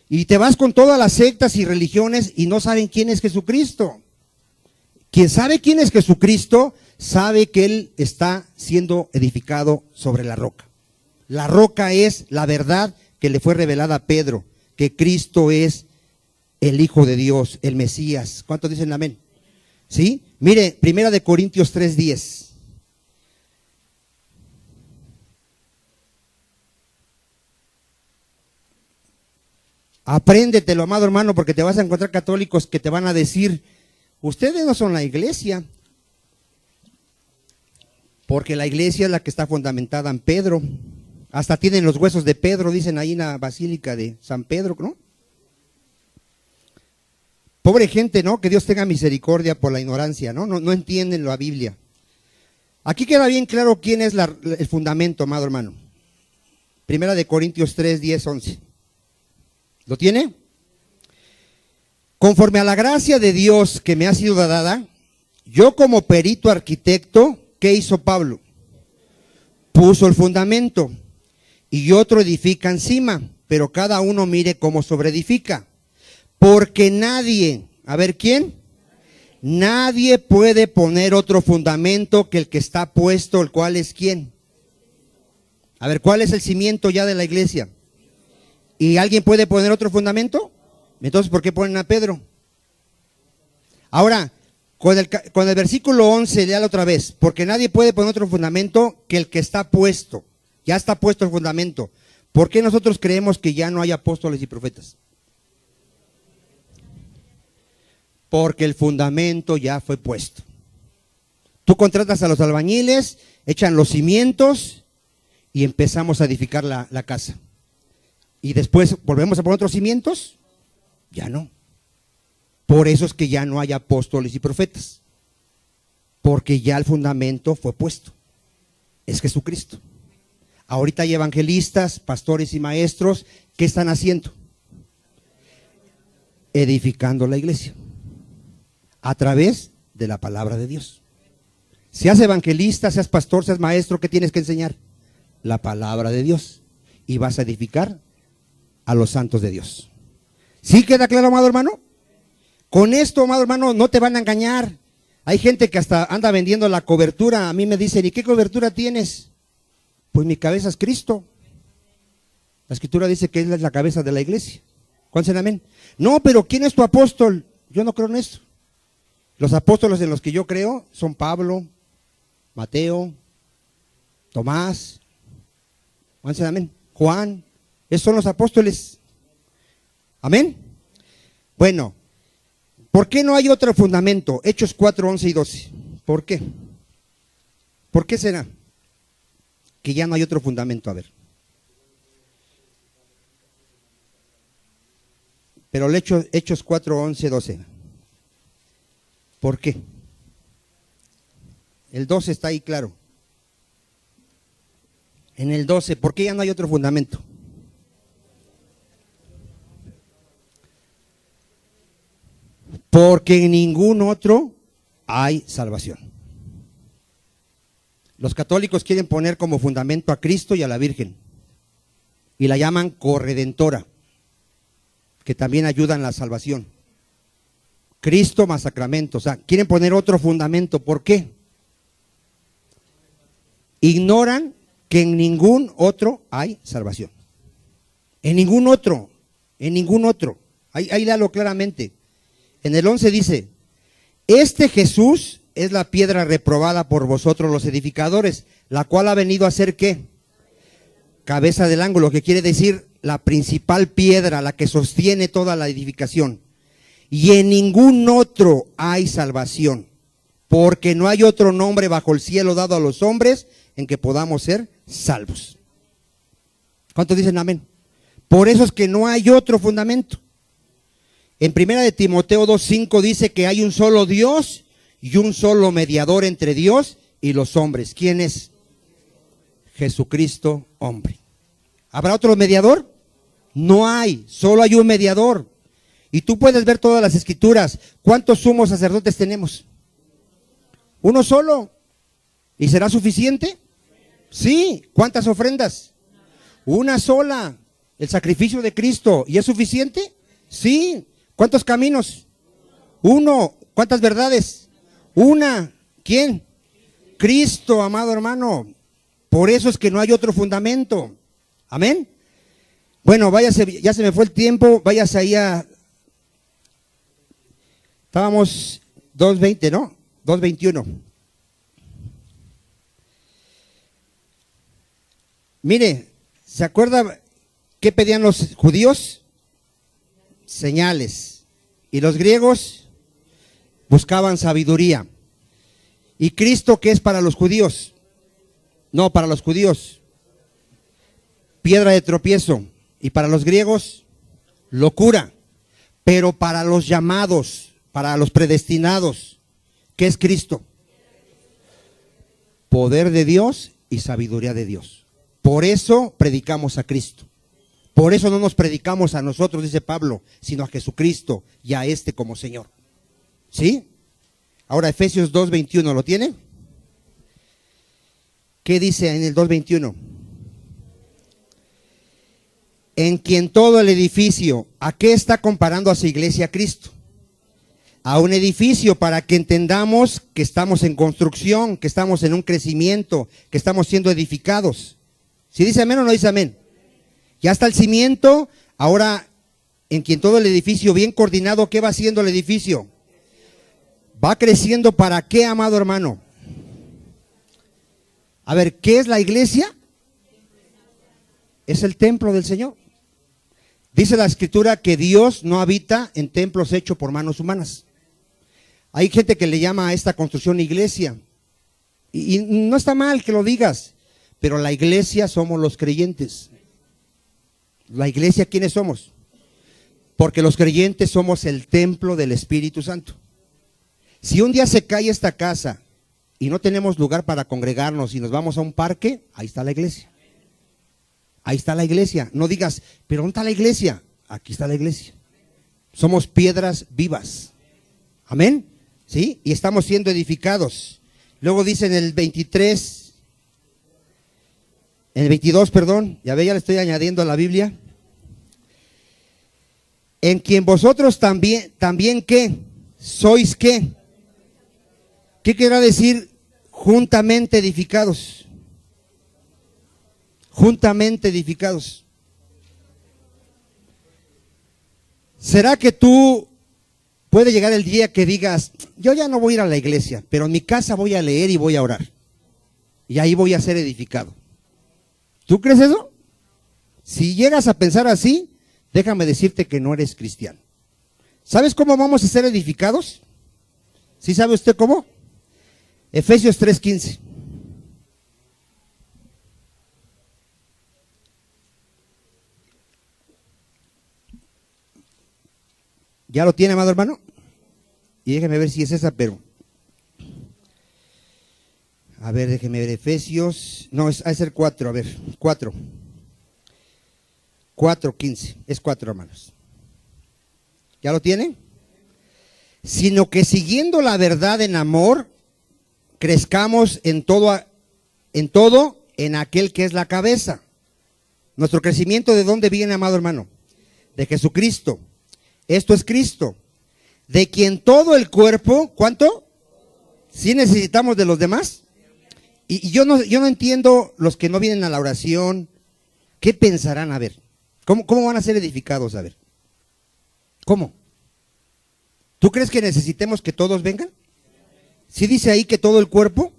Y te vas con todas las sectas y religiones y no saben quién es Jesucristo. Quien sabe quién es Jesucristo, sabe que Él está siendo edificado sobre la roca. La roca es la verdad que le fue revelada a Pedro, que Cristo es el Hijo de Dios, el Mesías. ¿Cuántos dicen amén? ¿Sí? Mire, 1 Corintios 3:10. Apréndetelo, amado hermano, porque te vas a encontrar católicos que te van a decir, ustedes no son la iglesia, porque la iglesia es la que está fundamentada en Pedro. Hasta tienen los huesos de Pedro, dicen ahí en la basílica de San Pedro, ¿no? Pobre gente, ¿no? Que Dios tenga misericordia por la ignorancia, ¿no? No entienden la Biblia. Aquí queda bien claro quién es el fundamento, amado hermano. 1 Corintios 3:10, 11. ¿Lo tiene? Conforme a la gracia de Dios que me ha sido dada, yo como perito arquitecto, ¿qué hizo Pablo? Puso el fundamento y otro edifica encima, pero cada uno mire cómo sobreedifica. Porque nadie, a ver, ¿quién? Nadie puede poner otro fundamento que el que está puesto, el cual es ¿quién? A ver, ¿cuál es el cimiento ya de la iglesia? ¿Y alguien puede poner otro fundamento? Entonces, ¿por qué ponen a Pedro? Ahora, con el versículo 11, léalo otra vez. Porque nadie puede poner otro fundamento que el que está puesto. Ya está puesto el fundamento. ¿Por qué nosotros creemos que ya no hay apóstoles y profetas? Porque el fundamento ya fue puesto. Tú contratas a los albañiles, echan los cimientos y empezamos a edificar la casa. Y después volvemos a poner otros cimientos. Ya no. Por eso es que ya no hay apóstoles y profetas. Porque ya el fundamento fue puesto. Es Jesucristo. Ahorita hay evangelistas, pastores y maestros. ¿Qué están haciendo? Edificando la iglesia. A través de la palabra de Dios. Seas evangelista, seas pastor, seas maestro, ¿qué tienes que enseñar? La palabra de Dios. Y vas a edificar a los santos de Dios. ¿Sí queda claro, amado hermano? Con esto, amado hermano, no te van a engañar. Hay gente que hasta anda vendiendo la cobertura. A mí me dicen, ¿y qué cobertura tienes? Pues mi cabeza es Cristo. La escritura dice que Él es la cabeza de la iglesia. ¿Cuántos dicen amén? No, pero ¿quién es tu apóstol? Yo no creo en eso. Los apóstoles en los que yo creo son Pablo, Mateo, Tomás, ¿cuántos dicen amén? Juan. Esos son los apóstoles. Amén. Bueno, ¿por qué no hay otro fundamento? Hechos 4, 11 y 12. ¿Por qué? ¿Por qué será que ya no hay otro fundamento? A ver. Pero Hechos 4, 11, 12. ¿Por qué? El 12 está ahí claro. En el 12, ¿por qué ya no hay otro fundamento? Porque en ningún otro hay salvación. Los católicos quieren poner como fundamento a Cristo y a la Virgen. Y la llaman corredentora, que también ayuda en la salvación. Cristo más sacramento. O sea, quieren poner otro fundamento. ¿Por qué? Ignoran que en ningún otro hay salvación. En ningún otro. En ningún otro. Ahí léalo claramente. En el 11 dice, este Jesús es la piedra reprobada por vosotros los edificadores, la cual ha venido a ser ¿qué? Cabeza del ángulo, que quiere decir la principal piedra, la que sostiene toda la edificación. Y en ningún otro hay salvación, porque no hay otro nombre bajo el cielo dado a los hombres en que podamos ser salvos. ¿Cuántos dicen amén? Por eso es que no hay otro fundamento. En 1 de Timoteo 2:5 dice que hay un solo Dios y un solo mediador entre Dios y los hombres. ¿Quién es? Jesucristo, hombre. ¿Habrá otro mediador? No hay, solo hay un mediador. Y tú puedes ver todas las escrituras. ¿Cuántos sumos sacerdotes tenemos? Uno solo. ¿Y será suficiente? Sí. ¿Cuántas ofrendas? Una sola. El sacrificio de Cristo. ¿Y es suficiente? Sí. ¿Cuántos caminos? Uno. ¿Cuántas verdades? Una. ¿Quién? Cristo, amado hermano. Por eso es que no hay otro fundamento. Amén. Bueno, váyase, ya se me fue el tiempo. Váyase ahí a... Estábamos 2:20, ¿no? 2:21. Mire, ¿se acuerda qué pedían los judíos? Señales. Y los griegos buscaban sabiduría. ¿Y Cristo qué es para los judíos? No, para los judíos, piedra de tropiezo. Y para los griegos, locura. Pero para los llamados, para los predestinados, ¿qué es Cristo? Poder de Dios y sabiduría de Dios. Por eso predicamos a Cristo. Por eso no nos predicamos a nosotros, dice Pablo, sino a Jesucristo y a este como Señor. ¿Sí? Ahora Efesios 2:21, ¿lo tiene? ¿Qué dice en el 2:21? En quien todo el edificio, ¿a qué está comparando a su iglesia Cristo? A un edificio, para que entendamos que estamos en construcción, que estamos en un crecimiento, que estamos siendo edificados. ¿Sí dice amén o no dice amén? Ya está el cimiento, ahora en quien todo el edificio bien coordinado, ¿qué va haciendo el edificio? Va creciendo. ¿Para qué, amado hermano? A ver, ¿qué es la iglesia? Es el templo del Señor. Dice la Escritura que Dios no habita en templos hechos por manos humanas. Hay gente que le llama a esta construcción iglesia. Y no está mal que lo digas, pero la iglesia somos los creyentes. La iglesia, ¿quiénes somos? Porque los creyentes somos el templo del Espíritu Santo. Si un día se cae esta casa y no tenemos lugar para congregarnos y nos vamos a un parque, ahí está la iglesia. Ahí está la iglesia. No digas, ¿pero dónde está la iglesia? Aquí está la iglesia. Somos piedras vivas. Amén. ¿Sí? Y estamos siendo edificados. Luego dice en el 23... En el 22, perdón, ya le estoy añadiendo a la Biblia. En quien vosotros también ¿qué? ¿Sois qué? ¿Qué querrá decir juntamente edificados? Juntamente edificados. ¿Será que tú puede llegar el día que digas, yo ya no voy a ir a la iglesia, pero en mi casa voy a leer y voy a orar? Y ahí voy a ser edificado. ¿Tú crees eso? Si llegas a pensar así, déjame decirte que no eres cristiano. ¿Sabes cómo vamos a ser edificados? ¿Sí sabe usted cómo? Efesios 3:15. ¿Ya lo tiene, amado hermano? Y déjeme ver si es esa, pero... A ver, déjeme ver, Efesios... No, es el 4, a ver, 4. 4:15, es 4, hermanos. ¿Ya lo tienen? Sino que siguiendo la verdad en amor, crezcamos en todo en aquel que es la cabeza. Nuestro crecimiento, ¿de dónde viene, amado hermano? De Jesucristo. Esto es Cristo, de quien todo el cuerpo, ¿cuánto? ¿Sí necesitamos de los demás? Y yo no entiendo los que no vienen a la oración, ¿qué pensarán? A ver, ¿cómo van a ser edificados? A ver, ¿cómo? ¿Tú crees que necesitemos que todos vengan? ¿Sí dice ahí que todo el cuerpo?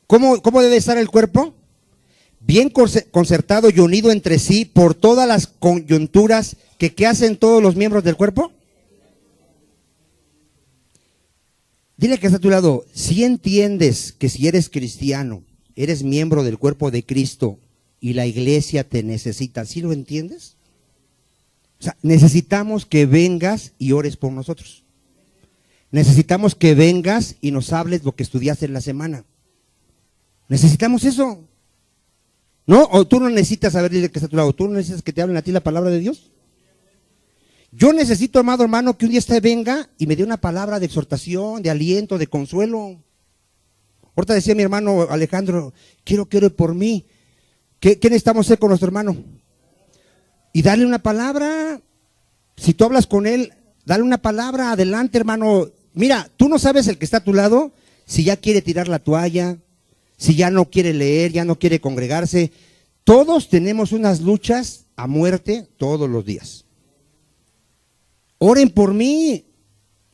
¿Cómo debe estar el cuerpo? Bien concertado y unido entre sí por todas las coyunturas que hacen todos los miembros del cuerpo. Dile que está a tu lado, si entiendes que si eres cristiano, eres miembro del cuerpo de Cristo y la iglesia te necesita, ¿sí lo entiendes? O sea, necesitamos que vengas y ores por nosotros. Necesitamos que vengas y nos hables lo que estudiaste en la semana. Necesitamos eso. ¿No? O tú no necesitas saber, dile que está a tu lado, tú no necesitas que te hablen a ti la palabra de Dios. Yo necesito, amado hermano, que un día usted venga y me dé una palabra de exhortación, de aliento, de consuelo. Ahorita decía mi hermano Alejandro, quiero que ore por mí. ¿Qué necesitamos hacer con nuestro hermano? Y darle una palabra. Si tú hablas con él, dale una palabra, adelante, hermano. Mira, tú no sabes el que está a tu lado, si ya quiere tirar la toalla, si ya no quiere leer, ya no quiere congregarse. Todos tenemos unas luchas a muerte todos los días. Oren por mí,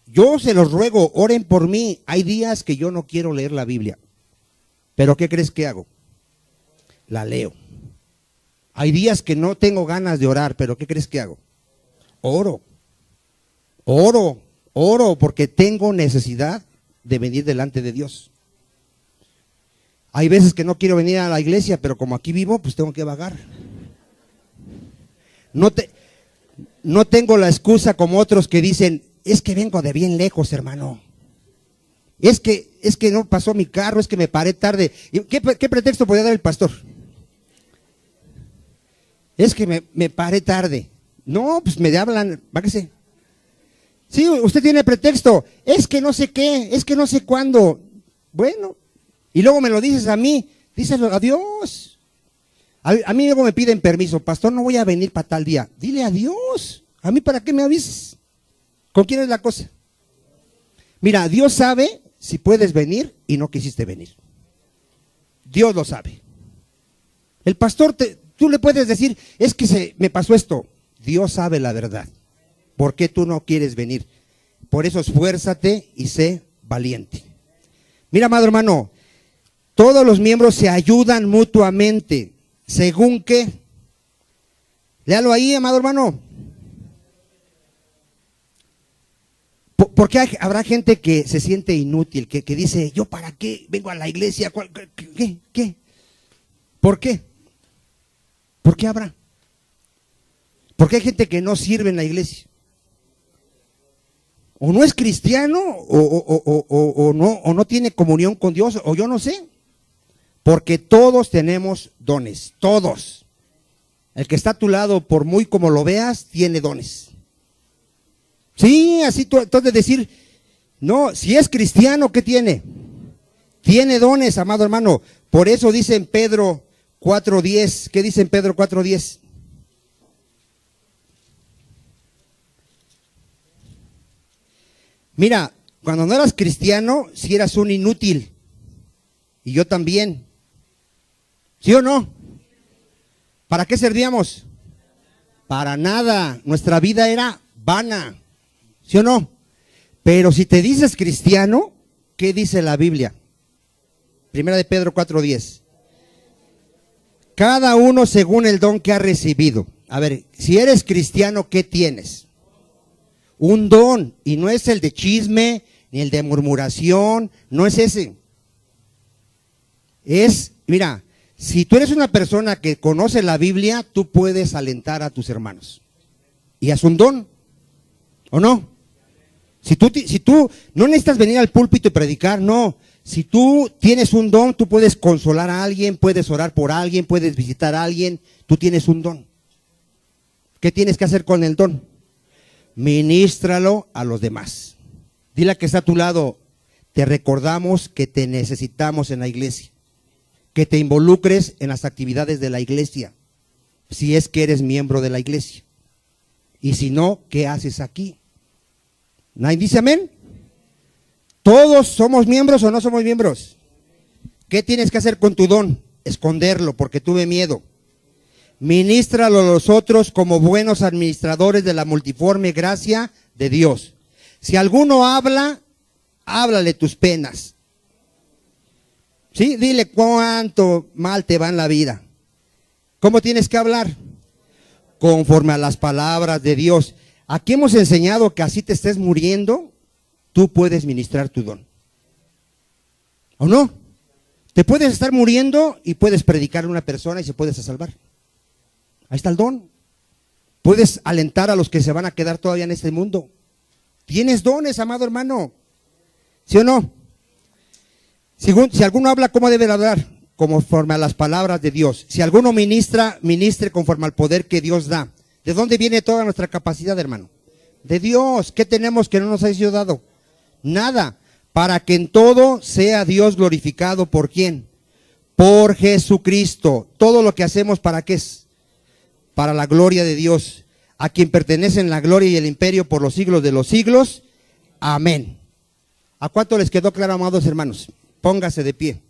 yo se los ruego, oren por mí. Hay días que yo no quiero leer la Biblia, pero ¿qué crees que hago? La leo. Hay días que no tengo ganas de orar, pero ¿qué crees que hago? Oro, porque tengo necesidad de venir delante de Dios. Hay veces que no quiero venir a la iglesia, pero como aquí vivo, pues tengo que vagar. No tengo la excusa como otros que dicen, es que vengo de bien lejos, hermano. Es que no pasó mi carro, es que me paré tarde. ¿Qué pretexto podía dar el pastor? Es que me paré tarde. No, pues me hablan, váquese. Sí, usted tiene pretexto. Es que no sé qué, es que no sé cuándo. Bueno, y luego me lo dices a mí, díselo a Dios. A mí luego me piden permiso, pastor, no voy a venir para tal día. Dile a Dios. ¿A mí para qué me avisas? ¿Con quién es la cosa? Mira, Dios sabe si puedes venir y no quisiste venir. Dios lo sabe. El pastor, tú le puedes decir, es que me pasó esto. Dios sabe la verdad. ¿Por qué tú no quieres venir? Por eso esfuérzate y sé valiente. Mira, amado hermano, todos los miembros se ayudan mutuamente. ¿Según qué? Léalo ahí, amado hermano. Porque habrá gente que se siente inútil, que dice, ¿yo para qué vengo a la iglesia? ¿Qué? ¿Por qué? ¿Por qué habrá? Porque hay gente que no sirve en la iglesia. O no es cristiano, o no tiene comunión con Dios, o yo no sé. Porque todos tenemos dones, todos. El que está a tu lado, por muy como lo veas, tiene dones. Sí, así tú entonces decir, no, si es cristiano, ¿qué tiene? Tiene dones, amado hermano. Por eso dice en Pedro 4:10, ¿qué dice en Pedro 4:10? Mira, cuando no eras cristiano, si eras un inútil. Y yo también. ¿Sí o no? ¿Para qué servíamos? Para nada. Nuestra vida era vana. ¿Sí o no? Pero si te dices cristiano, ¿qué dice la Biblia? Primera de Pedro 4:10. Cada uno según el don que ha recibido. A ver, si eres cristiano, ¿qué tienes? Un don, y no es el de chisme, ni el de murmuración, no es ese. Mira, si tú eres una persona que conoce la Biblia, tú puedes alentar a tus hermanos. Y es un don, ¿o no? Si tú no necesitas venir al púlpito y predicar, no. Si tú tienes un don, tú puedes consolar a alguien, puedes orar por alguien, puedes visitar a alguien, tú tienes un don. ¿Qué tienes que hacer con el don? Ministralo a los demás. Dile a que está a tu lado, te recordamos que te necesitamos en la iglesia, que te involucres en las actividades de la iglesia, si es que eres miembro de la iglesia. Y si no, ¿qué haces aquí? ¿Nadie dice amén? ¿Todos somos miembros o no somos miembros? ¿Qué tienes que hacer con tu don? Esconderlo porque tuve miedo. Ministralo a los otros como buenos administradores de la multiforme gracia de Dios. Si alguno habla, háblale tus penas. ¿Sí? Dile cuánto mal te va en la vida. ¿Cómo tienes que hablar? Conforme a las palabras de Dios. Aquí hemos enseñado que así te estés muriendo, tú puedes ministrar tu don. ¿O no? Te puedes estar muriendo y puedes predicar a una persona y se puedes salvar. Ahí está el don. Puedes alentar a los que se van a quedar todavía en este mundo. Tienes dones, amado hermano. ¿Sí o no? Si alguno habla, ¿cómo debe hablar? Conforme a las palabras de Dios. Si alguno ministra, ministre conforme al poder que Dios da. ¿De dónde viene toda nuestra capacidad, hermano? De Dios. ¿Qué tenemos que no nos ha sido dado? Nada. Para que en todo sea Dios glorificado. ¿Por quién? Por Jesucristo. Todo lo que hacemos, ¿para qué es? Para la gloria de Dios, a quien pertenecen la gloria y el imperio por los siglos de los siglos. Amén. ¿A cuánto les quedó claro, amados hermanos? Póngase de pie.